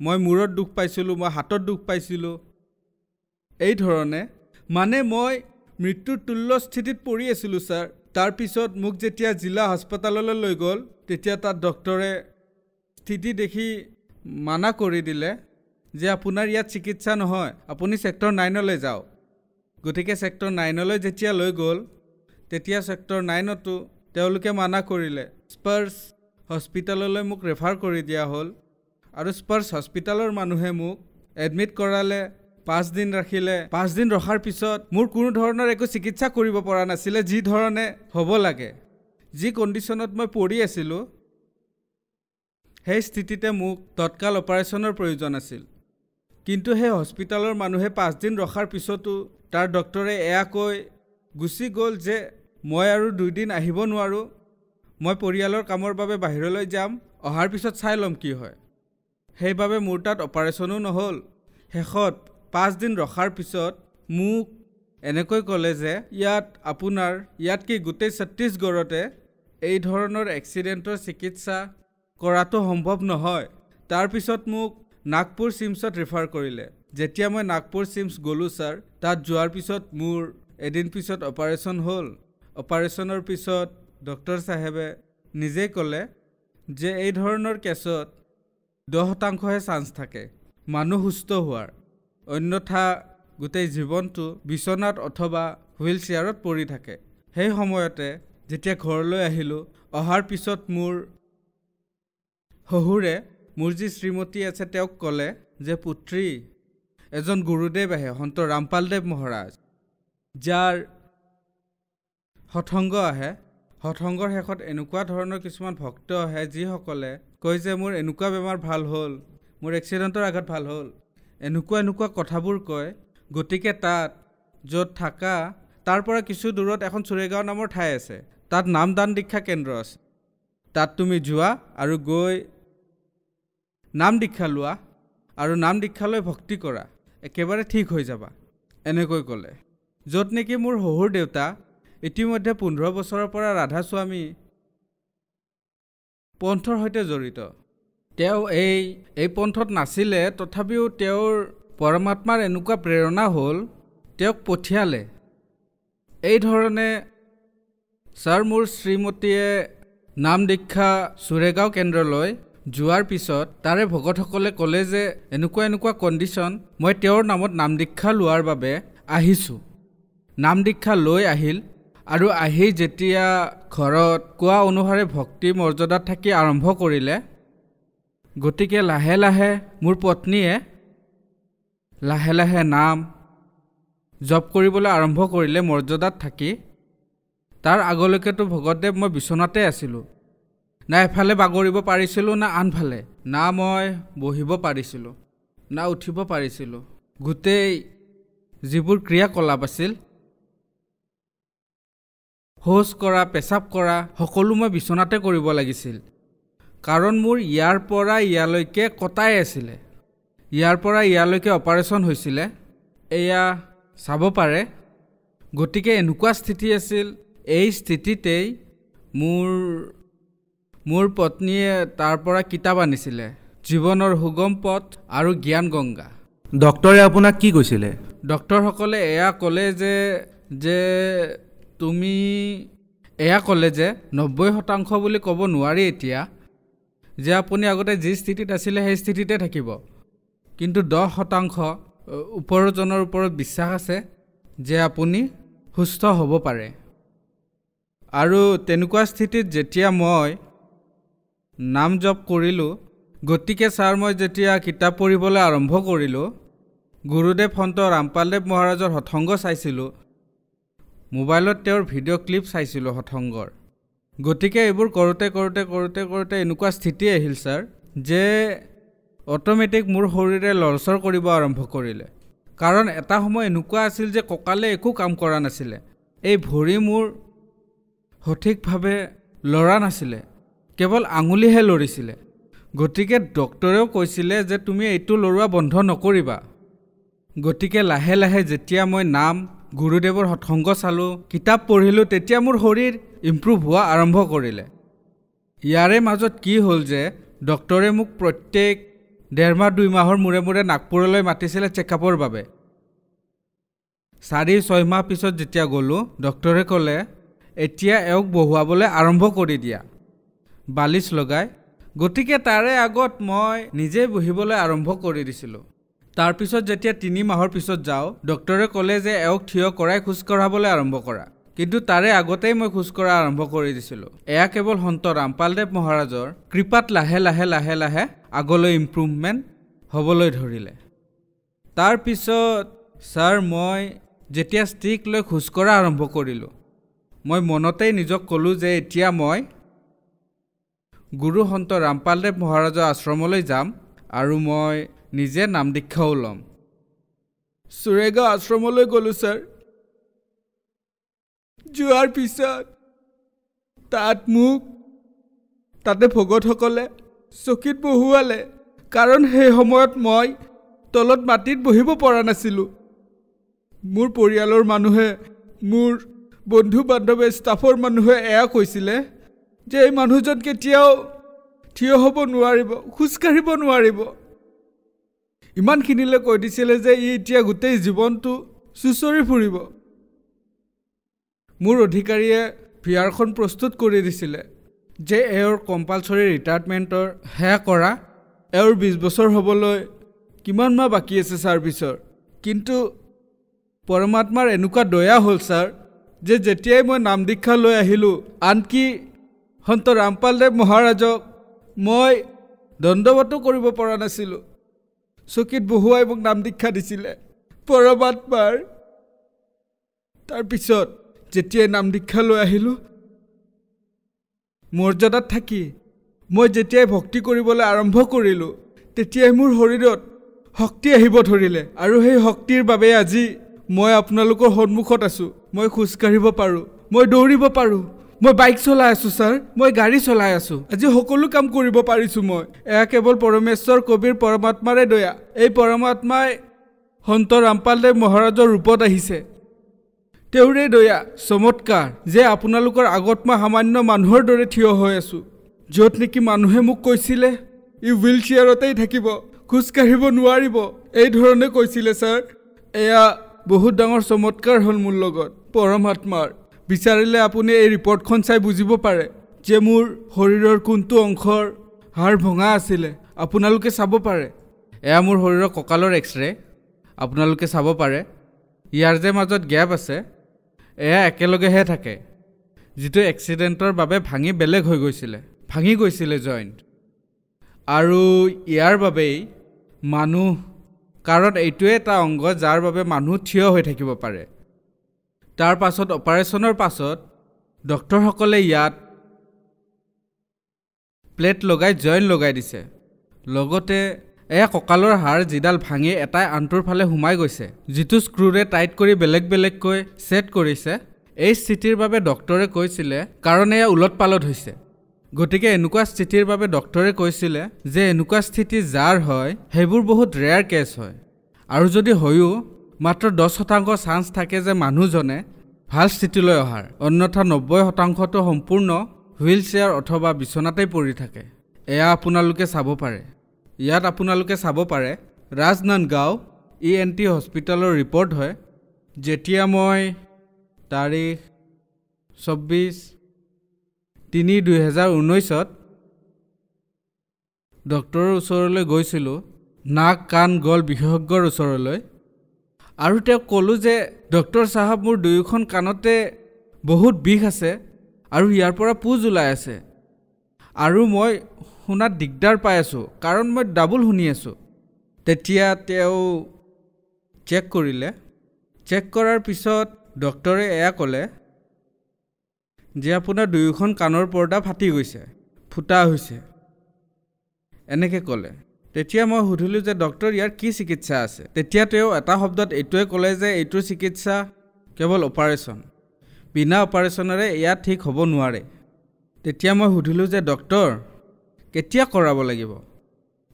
মই মূৰত দুখ পাইছিলোঁ, মই হাতত দুখ পাইছিলোঁ। এই ধৰণে মানে মই মৃত্যুৰ তুল্য স্থিতিত পৰি আছিলোঁ ছাৰ। তাৰপিছত মোক যেতিয়া জিলা হাস্পতাললৈ লৈ গ'ল তেতিয়া তাত ডক্টৰে স্থিতি দেখি মানা কৰি দিলে যে আপোনাৰ ইয়াত চিকিৎসা নহয়, আপুনি ছেক্টৰ 9লৈ যাওক। গতিকে ছেক্টৰ 9লৈ যেতিয়া লৈ গ'ল তেতিয়া ছেক্টৰ 9তো তেওঁলোকে মানা কৰিলে। স্পাৰ্ছ হস্পিটেললৈ মোক ৰেফাৰ কৰি দিয়া হ'ল আৰু স্পাৰ্ছ হস্পিটেলৰ মানুহে মোক এডমিট কৰালে, 5 দিন ৰাখিলে। 5 দিন ৰখাৰ পিছত মোৰ কোনো ধৰণৰ একো চিকিৎসা কৰিব পৰা নাছিলে যি ধৰণে হ'ব লাগে। যি কণ্ডিশ্যনত মই পৰি আছিলোঁ সেই স্থিতিতে মোক তৎকাল অপাৰেশ্যনৰ প্ৰয়োজন আছিল। কিন্তু সেই হস্পিটেলৰ মানুহে 5 দিন ৰখাৰ পিছতো তাৰ ডক্টৰে এয়া কৈ গুচি গ'ল যে মই আৰু 2 দিন আহিব নোৱাৰোঁ, মই পৰিয়ালৰ কামৰ বাবে বাহিৰলৈ যাম, অহাৰ পিছত চাই ল'ম কি হয়। সেইবাবে মোৰ তাত অপাৰেশ্যনো নহ'ল। শেষত 5 দিন ৰখাৰ পিছত মোক এনেকৈ ক'লে যে ইয়াত কি গোটেই ছত্তীশগড়তে এই ধৰণৰ এক্সিডেণ্টৰ চিকিৎসা কৰাটো সম্ভৱ নহয়। তাৰপিছত মোক নাগপুৰ চিমছত ৰেফাৰ কৰিলে। যেতিয়া মই নাগপুৰ চিমছ গ'লোঁ ছাৰ, তাত যোৱাৰ পিছত মোৰ এদিন পিছত অপাৰেশ্যন হ'ল। অপাৰেশ্যনৰ পিছত ডক্টৰ চাহেবে নিজেই ক'লে যে এই ধৰণৰ কেছত 10%হে চান্স থাকে মানুহ সুস্থ হোৱাৰ, অন্যথা গোটেই জীৱনটো বিচনাত অথবা হুইল চেয়াৰত পৰি থাকে। সেই সময়তে যেতিয়া ঘৰলৈ আহিলোঁ, অহাৰ পিছত মোৰ শহুৰে মোৰ যি শ্ৰীমতী আছে তেওঁক ক'লে যে পুত্ৰী, এজন গুৰুদেৱ আহে সন্ত ৰামপালদেৱ মহাৰাজ, যাৰ সৎসংগ আহে। সৎসংগৰ শেষত এনেকুৱা ধৰণৰ কিছুমান ভক্ত আহে যিসকলে কয় যে মোৰ এনেকুৱা বেমাৰ ভাল হ'ল, মোৰ এক্সিডেণ্টৰ আগত ভাল হ'ল, এনেকুৱা কথাবোৰ কয়। গতিকে তাত য'ত থাকা তাৰ পৰা কিছু দূৰত এখন চুৰেগাঁও নামৰ ঠাই আছে, তাত নামদান দীক্ষা কেন্দ্ৰ আছে। তাত তুমি যোৱা আৰু গৈ নাম দীক্ষা লোৱা আৰু নাম দীক্ষা লৈ ভক্তি কৰা, একেবাৰে ঠিক হৈ যাবা, এনেকৈ ক'লে। য'ত নেকি মোৰ শহুৰ দেউতা ইতিমধ্যে 15 বছৰৰ পৰা ৰাধাস্বামী পন্থৰ সৈতে জড়িত। তেওঁ এই পন্থত নাছিলে, তথাপিও তেওঁৰ পৰমাত্মাৰ এনেকুৱা প্ৰেৰণা হ'ল তেওঁক পঠিয়ালে। এই ধৰণে ছাৰ মোৰ শ্ৰীমতীয়ে নাম দীক্ষা চুৰেগাঁও কেন্দ্ৰলৈ যোৱাৰ পিছত তাৰে ভকতসকলে ক'লে যে এনেকুৱা কণ্ডিশ্যন, মই তেওঁৰ নামত নাম দীক্ষা লোৱাৰ বাবে আহিছোঁ। নাম দীক্ষা লৈ আহিল আৰু আহি যেতিয়া ঘৰত কোৱা অনুসাৰে ভক্তি মৰ্যাদাত থাকি আৰম্ভ কৰিলে, গতিকে লাহে লাহে মোৰ পত্নীয়ে লাহে লাহে নাম জপ কৰিবলৈ আৰম্ভ কৰিলে মৰ্যাদাত থাকি। তাৰ আগলৈকেতো ভগতদেৱ মই বিচনাতে আছিলোঁ, না এফালে বাগৰিব পাৰিছিলোঁ না আনফালে, না মই বহিব পাৰিছিলোঁ না উঠিব পাৰিছিলোঁ। গোটেই যিবোৰ ক্ৰিয়াকলাপ আছিল, শৌচ কৰা, পেচাব কৰা, সকলো মই বিচনাতে কৰিব লাগিছিল। কাৰণ মোৰ ইয়াৰ পৰা ইয়ালৈকে কটাই আছিলে, ইয়াৰ পৰা ইয়ালৈকে অপাৰেশ্যন হৈছিলে, এয়া চাব পাৰে। গতিকে এনেকুৱা স্থিতি আছিল। এই স্থিতিতেই মোৰ পত্নীয়ে তাৰ পৰা কিতাপ আনিছিলে, জীৱনৰ সুগম পথ আৰু জ্ঞান গংগা। ডক্টৰে আপোনাক কি কৈছিলে? ডক্টৰসকলে এয়া ক'লে যে তুমি এয়া ক'লে যে 90% বুলি ক'ব নোৱাৰি এতিয়া, যে আপুনি আগতে যি স্থিতিত আছিলে সেই স্থিতিতে থাকিব, কিন্তু 10% ওপৰজনৰ ওপৰত বিশ্বাস আছে যে আপুনি সুস্থ হ'ব পাৰে। আৰু তেনেকুৱা স্থিতিত যেতিয়া মই নাম জপ কৰিলোঁ, গতিকে ছাৰ মই যেতিয়া কিতাপ পঢ়িবলৈ আৰম্ভ কৰিলোঁ, গুৰুদেৱ সন্ত ৰামপালদেৱ মহাৰাজৰ সৎসংগ চাইছিলোঁ, মোবাইলত তেওঁৰ ভিডিঅ' ক্লিপ চাইছিলোঁ সৎসংগৰ। গতিকে এইবোৰ কৰোঁতে এনেকুৱা স্থিতি আহিল ছাৰ যে অট'মেটিক মোৰ শৰীৰে লৰচৰ কৰিব আৰম্ভ কৰিলে। কাৰণ এটা সময় এনেকুৱা আছিল যে কঁকালে একো কাম কৰা নাছিলে, এই ভৰি মোৰ সঠিকভাৱে লৰা নাছিলে, কেৱল আঙুলিহে লৰিছিলে। গতিকে ডক্টৰেও কৈছিলে যে তুমি এইটো লৰোৱা বন্ধ নকৰিবা। গতিকে লাহে লাহে যেতিয়া মই নাম গুৰুদেৱৰ সৎসংগ চালোঁ, কিতাপ পঢ়িলোঁ, তেতিয়া মোৰ শৰীৰ ইম্প্ৰুভ হোৱা আৰম্ভ কৰিলে। ইয়াৰে মাজত কি হ'ল যে ডক্টৰে মোক প্ৰত্যেক 1.5 মাহ 2 মাহৰ মূৰে মূৰে নাগপুৰলৈ মাতিছিলে চেকআপৰ বাবে। 4-6 মাহ পিছত যেতিয়া গ'লোঁ ডক্টৰে ক'লে এতিয়া এওঁক বহুৱাবলৈ আৰম্ভ কৰি দিয়া বালিচ লগাই গতিকে তাৰে আগত মই নিজে বহিবলৈ আৰম্ভ কৰি দিছিলোঁ তাৰপিছত যেতিয়া 3 মাহৰ পিছত যাওঁ ডক্টৰে ক'লে যে এওঁক থিয় কৰাই খোজ কঢ়াবলৈ আৰম্ভ কৰা কিন্তু তাৰে আগতেই মই খোজ কঢ়া আৰম্ভ কৰি দিছিলোঁ এয়া কেৱল সন্ত ৰামপালদেৱ মহাৰাজৰ কৃপাত লাহে লাহে লাহে লাহে আগলৈ ইম্প্ৰুভমেণ্ট হ'বলৈ ধৰিলে তাৰপিছত ছাৰ মই যেতিয়া ষ্টিক লৈ খোজ কঢ়া আৰম্ভ কৰিলোঁ মই মনতেই নিজক ক'লোঁ যে এতিয়া মই গুৰু সন্ত ৰামপালদেৱ মহাৰাজৰ আশ্ৰমলৈ যাম আৰু মই নিজে নাম দীক্ষাও ল'ম সুৰেগাঁও আশ্ৰমলৈ গ'লোঁ ছাৰ যোৱাৰ পিছত তাতে ভকতসকলে চকীত বহুৱালে কাৰণ সেই সময়ত মই তলত মাটিত বহিব পৰা নাছিলোঁ মোৰ পৰিয়ালৰ মানুহে মোৰ বন্ধু বান্ধৱে ষ্টাফৰ মানুহে এয়া কৈছিলে যে এই মানুহজন কেতিয়াও থিয় হ'ব নোৱাৰিব খোজকাঢ়িব নোৱাৰিব ইমানখিনিলৈ কৈ দিছিলে যে ই এতিয়া গোটেই জীৱনটো চুচৰি ফুৰিব মোৰ অধিকাৰীয়ে ভিআৰখন প্ৰস্তুত কৰি দিছিলে যে এওঁৰ কম্পালচৰি ৰিটায়াৰমেণ্টৰ সেয়া কৰা এওঁৰ 20 বছৰ হ'বলৈ কিমান মাহ বাকী আছে ছাৰ্ভিচৰ কিন্তু পৰমাত্মাৰ এনেকুৱা দয়া হ'ল ছাৰ যে যেতিয়াই মই নাম দীক্ষা লৈ আহিলোঁ আনকি সন্ত ৰামপালদেৱ মহাৰাজক মই দণ্ডৱতো কৰিব পৰা নাছিলোঁ চকীত বহুৱাই মোক নাম দীক্ষা দিছিলে পৰমাত্মাৰ তাৰপিছত যেতিয়াই নাম দীক্ষা লৈ আহিলোঁ মৰ্যাদাত থাকি মই যেতিয়াই ভক্তি কৰিবলৈ আৰম্ভ কৰিলোঁ তেতিয়াই মোৰ শৰীৰত শক্তি আহিব ধৰিলে আৰু সেই শক্তিৰ বাবে আজি মই আপোনালোকৰ সন্মুখত আছোঁ মই খোজকাঢ়িব পাৰোঁ মই দৌৰিব পাৰোঁ মই বাইক চলাই আছোঁ ছাৰ মই গাড়ী চলাই আছোঁ আজি সকলো কাম কৰিব পাৰিছোঁ মই এয়া কেৱল পৰমেশ্বৰ কবিৰ পৰমাত্মাৰে দয়া এই পৰমাত্মাই সন্ত ৰামপালদেৱ মহাৰাজৰ ৰূপত আহিছে তেওঁৰে দয়া চমৎকাৰ যে আপোনালোকৰ আগত মই সামান্য মানুহৰ দৰে থিয় হৈ আছোঁ য'ত নেকি মানুহে মোক কৈছিলে ই হুইল চেয়াৰতেই থাকিব খোজকাঢ়িব নোৱাৰিব এই ধৰণে কৈছিলে ছাৰ এয়া বহুত ডাঙৰ চমৎকাৰ হ'ল মোৰ লগত পৰমাত্মাৰ বিচাৰিলে আপুনি এই ৰিপৰ্টখন চাই বুজিব পাৰে যে মোৰ শৰীৰৰ কোনটো অংশৰ হাড় ভঙা আছিলে আপোনালোকে চাব পাৰে এয়া মোৰ শৰীৰৰ কঁকালৰ এক্সৰে আপোনালোকে চাব পাৰে ইয়াৰ যে মাজত গেপ আছে এয়া একেলগেহে থাকে যিটো এক্সিডেণ্টৰ বাবে ভাঙি গৈছিলে জইণ্ট আৰু ইয়াৰ বাবেই মানুহ কাৰণ এইটোৱে এটা অংগ যাৰ বাবে মানুহ থিয় হৈ থাকিব পাৰে তাৰ পাছত অপাৰেশ্যনৰ পাছত ডক্টৰসকলে ইয়াত প্লেট লগাই জইন লগাই দিছে লগতে এয়া কঁকালৰ হাড় যিডাল ভাঙি এটাই আনটোৰ ফালে সোমাই গৈছে যিটো স্ক্ৰুৰে টাইট কৰি বেলেগ বেলেগকৈ ছেট কৰিছে এই স্থিতিৰ বাবে ডক্টৰে কৈছিলে কাৰণ এয়া উলট পালট হৈছে গতিকে এনেকুৱা স্থিতিৰ বাবে ডক্টৰে কৈছিলে যে এনেকুৱা স্থিতি যাৰ হয় সেইবোৰ বহুত ৰেয়াৰ কেছ হয় আৰু যদি হয়ো মাত্ৰ 10% চান্স থাকে যে মানুহজনে ভাল স্থিতিলৈ অহাৰ অন্যথা 90%টো সম্পূৰ্ণ হুইল চেয়াৰ অথবা বিচনাতেই পৰি থাকে এয়া আপোনালোকে চাব পাৰে ইয়াত আপোনালোকে চাব পাৰে ৰাজনন্দগাঁও ENT হস্পিটেলৰ ৰিপৰ্ট হয় যেতিয়া মই তাৰিখ 24/3/2019 ডক্টৰৰ ওচৰলৈ গৈছিলোঁ নাক কাণ গল বিশেষজ্ঞৰ ওচৰলৈ আৰু তেওঁক ক'লোঁ যে ডক্টৰ চাহাব মোৰ দুয়োখন কাণতে বহুত বিষ আছে আৰু ইয়াৰ পৰা পুজ ওলাই আছে আৰু মই শুনাত দিগদাৰ পাই আছোঁ কাৰণ মই ডাবল শুনি আছোঁ তেতিয়া তেওঁ চেক কৰিলে চেক কৰাৰ পিছত ডক্টৰে এয়া ক'লে যে আপোনাৰ দুয়োখন কাণৰ পৰ্দা ফাটি গৈছে ফুটা হৈছে এনেকৈ ক'লে তেতিয়া মই সুধিলোঁ যে ডক্টৰ ইয়াৰ কি চিকিৎসা আছে তেতিয়া তেওঁ এটা শব্দত এইটোৱে ক'লে যে এইটোৰ চিকিৎসা কেৱল অপাৰেশ্যন বিনা অপাৰেশ্যনেৰে এয়া ঠিক হ'ব নোৱাৰে তেতিয়া মই সুধিলোঁ যে ডক্টৰ কেতিয়া কৰাব লাগিব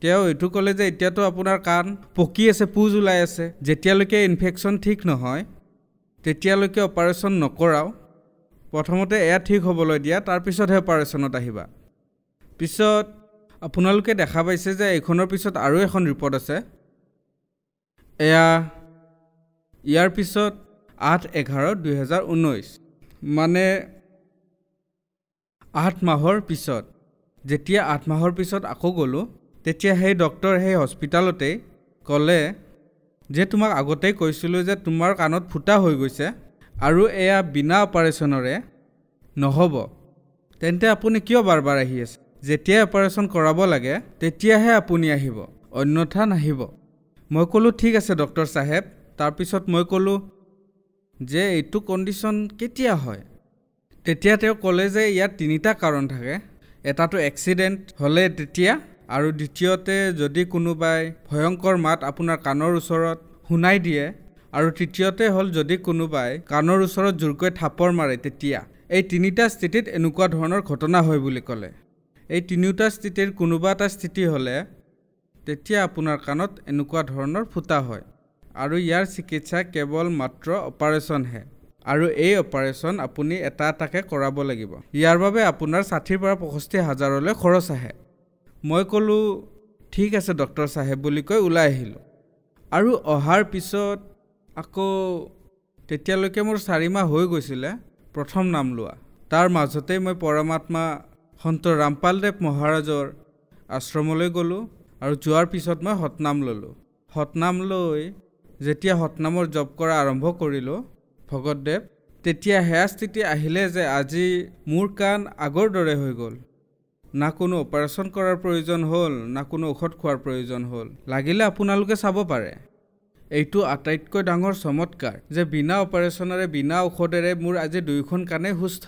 তেওঁ এইটো ক'লে যে এতিয়াতো আপোনাৰ কাণ পকি আছে পুজ ওলাই আছে যেতিয়ালৈকে ইনফেকশ্যন ঠিক নহয় তেতিয়ালৈকে অপাৰেশ্যন নকৰাও প্ৰথমতে এয়া ঠিক হ'বলৈ দিয়া তাৰপিছতহে অপাৰেশ্যনত আহিবা পিছত আপোনালোকে দেখা পাইছে যে এইখনৰ পিছত আৰু এখন ৰিপৰ্ট আছে এয়া ইয়াৰ পিছত 8/11/2019 মানে 8 মাহৰ পিছত যেতিয়া 8 মাহৰ পিছত আকৌ গ'লোঁ তেতিয়া সেই ডক্টৰ সেই হস্পিটালতেই ক'লে যে তোমাক আগতেই কৈছিলোঁ যে তোমাৰ কাণত ফুটা হৈ গৈছে আৰু এয়া বিনা অপাৰেশ্যনৰে নহ'ব তেন্তে আপুনি কিয় বাৰ বাৰ আহি আছে যেতিয়া অপাৰেশ্যন কৰাব লাগে তেতিয়াহে আপুনি আহিব অন্যথা নাহিব মই ক'লোঁ ঠিক আছে ডক্টৰ চাহেব তাৰপিছত মই ক'লোঁ যে এইটো কণ্ডিশ্যন কেতিয়া হয় তেতিয়া তেওঁ ক'লে যে ইয়াত 3টা কাৰণ থাকে এটাটো এক্সিডেণ্ট হ'লে তেতিয়া আৰু দ্বিতীয়তে যদি কোনোবাই ভয়ংকৰ মাত আপোনাৰ কাণৰ ওচৰত শুনাই দিয়ে আৰু তৃতীয়তে হ'ল যদি কোনোবাই কাণৰ ওচৰত জোৰকৈ থাপৰ মাৰে তেতিয়া এই 3টা স্থিতিত এনেকুৱা ধৰণৰ ঘটনা হয় বুলি ক'লে এই 3টা স্থিতিৰ কোনোবা এটা স্থিতি হ'লে তেতিয়া আপোনাৰ কাণত এনেকুৱা ধৰণৰ ফুটা হয় আৰু ইয়াৰ চিকিৎসা কেৱল মাত্ৰ অপাৰেশ্যনহে আৰু এই অপাৰেশ্যন আপুনি এটাকে কৰাব লাগিব ইয়াৰ বাবে আপোনাৰ 60 পৰা 65 হাজাৰলৈ খৰচ আহে মই ক'লোঁ ঠিক আছে ডক্টৰ চাহেব বুলি কৈ ওলাই আহিলোঁ আৰু অহাৰ পিছত আকৌ তেতিয়ালৈকে মোৰ 4 মাহ হৈ গৈছিলে প্ৰথম নাম লোৱা তাৰ মাজতেই মই পৰমাত্মা সন্ত ৰামপালদেৱ মহাৰাজৰ আশ্ৰমলৈ গ'লোঁ আৰু যোৱাৰ পিছত মই হতনাম ল'লোঁ হতনাম লৈ যেতিয়া হতনামৰ জপ কৰা আৰম্ভ কৰিলোঁ ভগতদেৱ তেতিয়া হেয়া স্থিতি আহিলে যে আজি মোৰ কাণ আগৰ দৰে হৈ গ'ল না কোনো অপাৰেশ্যন কৰাৰ প্ৰয়োজন হ'ল না কোনো ঔষধ খোৱাৰ প্ৰয়োজন হ'ল লাগিলে আপোনালোকে চাব পাৰে এইটো আটাইতকৈ ডাঙৰ চমৎকাৰ যে বিনা অপাৰেশ্যনেৰে বিনা ঔষধেৰে মোৰ আজি 2খন কাণে সুস্থ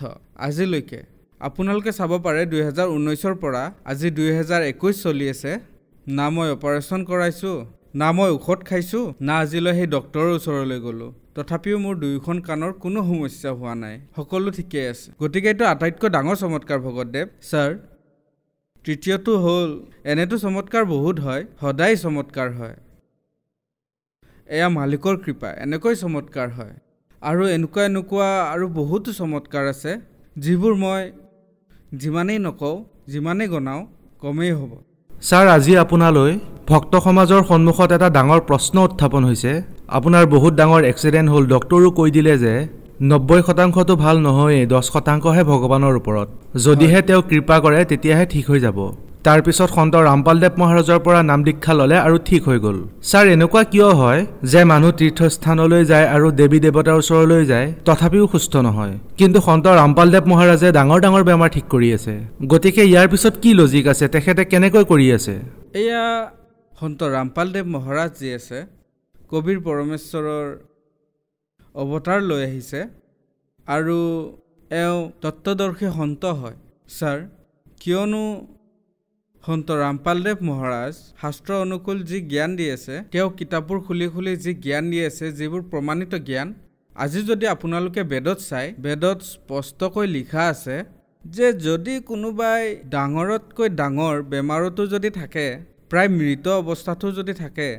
আজিলৈকে আপোনালোকে চাব পাৰে 2019ৰ পৰা আজি 2021 চলি আছে না মই অপাৰেশ্যন কৰাইছোঁ না মই ঔষধ খাইছোঁ না আজিলৈ সেই ডক্টৰৰ ওচৰলৈ গ'লোঁ তথাপিও মোৰ 2খন কাণৰ কোনো সমস্যা হোৱা নাই সকলো ঠিকেই আছে গতিকে এইটো আটাইতকৈ ডাঙৰ চমৎকাৰ ভগতদেৱ ছাৰ তৃতীয়টো হ'ল এনেটো চমৎকাৰ বহুত হয় সদায় চমৎকাৰ হয় এয়া মালিকৰ কৃপা এনেকৈ চমৎকাৰ হয় আৰু এনেকুৱা আৰু বহুতো চমৎকাৰ আছে যিবোৰ মই যিমানেই নকওঁ যিমানেই গনাওঁ কমেই হ'ব ছাৰ আজি আপোনালৈ ভক্ত সমাজৰ সন্মুখত এটা ডাঙৰ প্ৰশ্ন উত্থাপন হৈছে আপোনাৰ বহুত ডাঙৰ এক্সিডেণ্ট হ'ল ডক্টৰো কৈ দিলে যে 90% ভাল নহয়ে 10%হে ভগৱানৰ ওপৰত যদিহে তেওঁ কৃপা কৰে তেতিয়াহে ঠিক হৈ যাব তাৰপিছত সন্ত ৰামপালদেৱ মহাৰাজৰ পৰা নাম দীক্ষা ল'লে আৰু ঠিক হৈ গ'ল ছাৰ এনেকুৱা কিয় হয় যে মানুহ তীৰ্থস্থানলৈ যায় আৰু দেৱী দেৱতাৰ ওচৰলৈ যায় তথাপিও সুস্থ নহয় কিন্তু সন্ত ৰামপালদেৱ মহাৰাজে ডাঙৰ বেমাৰ ঠিক কৰি আছে গতিকে ইয়াৰ পিছত কি লজিক আছে তেখেতে কেনেকৈ কৰি আছে এয়া সন্ত ৰামপালদেৱ মহাৰাজ যি আছে কবিৰ পৰমেশ্বৰৰ অৱতাৰ লৈ আহিছে আৰু এওঁ তত্ত্বদৰ্শী সন্ত হয় ছাৰ কিয়নো সন্ত ৰামপালদেৱ মহাৰাজ শাস্ত্ৰ অনুকূল যি জ্ঞান দি আছে তেওঁ কিতাপবোৰ খুলি যি জ্ঞান দি আছে যিবোৰ প্ৰমাণিত জ্ঞান আজি যদি আপোনালোকে বেদত চাই বেদত স্পষ্টকৈ লিখা আছে যে যদি কোনোবাই ডাঙৰতকৈ ডাঙৰ বেমাৰতো যদি থাকে প্ৰায় মৃত অৱস্থাতো যদি থাকে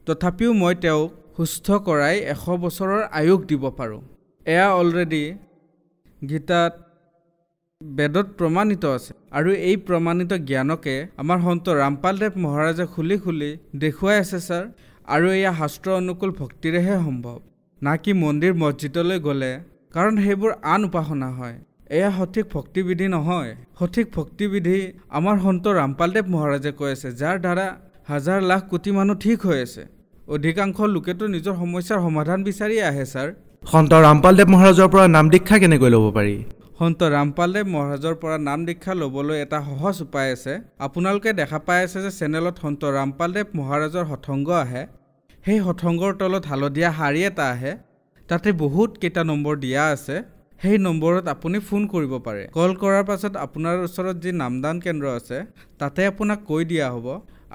তথাপিও মই তেওঁক সুস্থ কৰাই 100 বছৰৰ আয়ুস দিব পাৰোঁ এয়া অলৰেডি গীতাত বেদত প্ৰমাণিত আছে আৰু এই প্ৰমাণিত জ্ঞানকে আমাৰ সন্ত ৰামপালদেৱ মহাৰাজে খুলি দেখুৱাই আছে ছাৰ আৰু এয়া শাস্ত্ৰ অনুকূল ভক্তিৰেহে সম্ভৱ না কি মন্দিৰ মছজিদলৈ গ'লে কাৰণ সেইবোৰ আন উপাসনা হয় এয়া সঠিক ভক্তিবিধি নহয় সঠিক ভক্তিবিধি আমাৰ সন্ত ৰামপালদেৱ মহাৰাজে কৈ আছে যাৰ দ্বাৰা হাজাৰ লাখ কোটি মানুহ ঠিক হৈ আছে অধিকাংশ লোকেতো নিজৰ সমস্যাৰ সমাধান বিচাৰি আহে ছাৰ সন্ত ৰামপালদেৱ মহাৰাজৰ পৰা নাম দীক্ষা কেনেকৈ ল'ব পাৰি সন্ত ৰামপালদেৱ মহাৰাজৰ পৰা নাম দীক্ষা ল'বলৈ এটা সহজ উপায় আছে আপোনালোকে দেখা পাই আছে যে চেনেলত সন্ত ৰামপালদেৱ মহাৰাজৰ হঠংগ আহে সেই হঠংগৰ তলত হালধীয়া শাৰী এটা আহে তাতে বহুত কেইটা নম্বৰ দিয়া আছে সেই নম্বৰত আপুনি ফোন কৰিব পাৰে কল কৰাৰ পাছত আপোনাৰ ওচৰত যি নামদান কেন্দ্ৰ আছে তাতে আপোনাক কৈ দিয়া হ'ব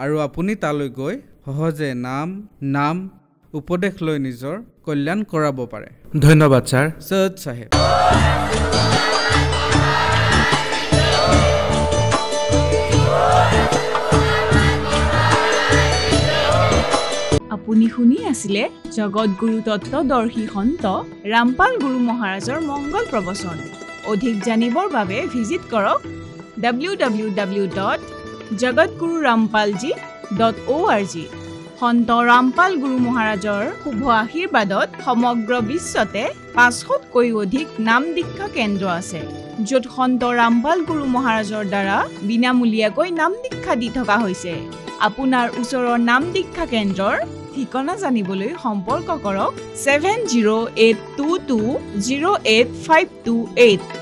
আৰু আপুনি তালৈ গৈ সহজে নাম উপদেশ লৈ নিজৰ কল্যাণ কৰাব পাৰে ধন্যবাদ ছাৰ সৈয়দ চাহেব আপুনি শুনি আছিলে জগতগুৰু তত্ত্বদৰ্শী সন্ত ৰামপাল গুৰু মহাৰাজৰ মংগল প্ৰবচন অধিক জানিবৰ বাবে ভিজিট কৰক www.jagatgururampalji.org সন্ত ৰামপাল গুৰু মহাৰাজৰ শুভ আশীৰ্বাদত সমগ্ৰ বিশ্বতে 500তকৈ অধিক নাম দীক্ষা কেন্দ্ৰ আছে, য'ত সন্ত ৰামপাল গুৰু মহাৰাজৰ দ্বাৰা বিনামূলীয়াকৈ নাম দীক্ষা দি থকা হৈছে। আপোনাৰ ওচৰৰ নাম দীক্ষা কেন্দ্ৰৰ ঠিকনা জানিবলৈ সম্পৰ্ক কৰক 7082208528।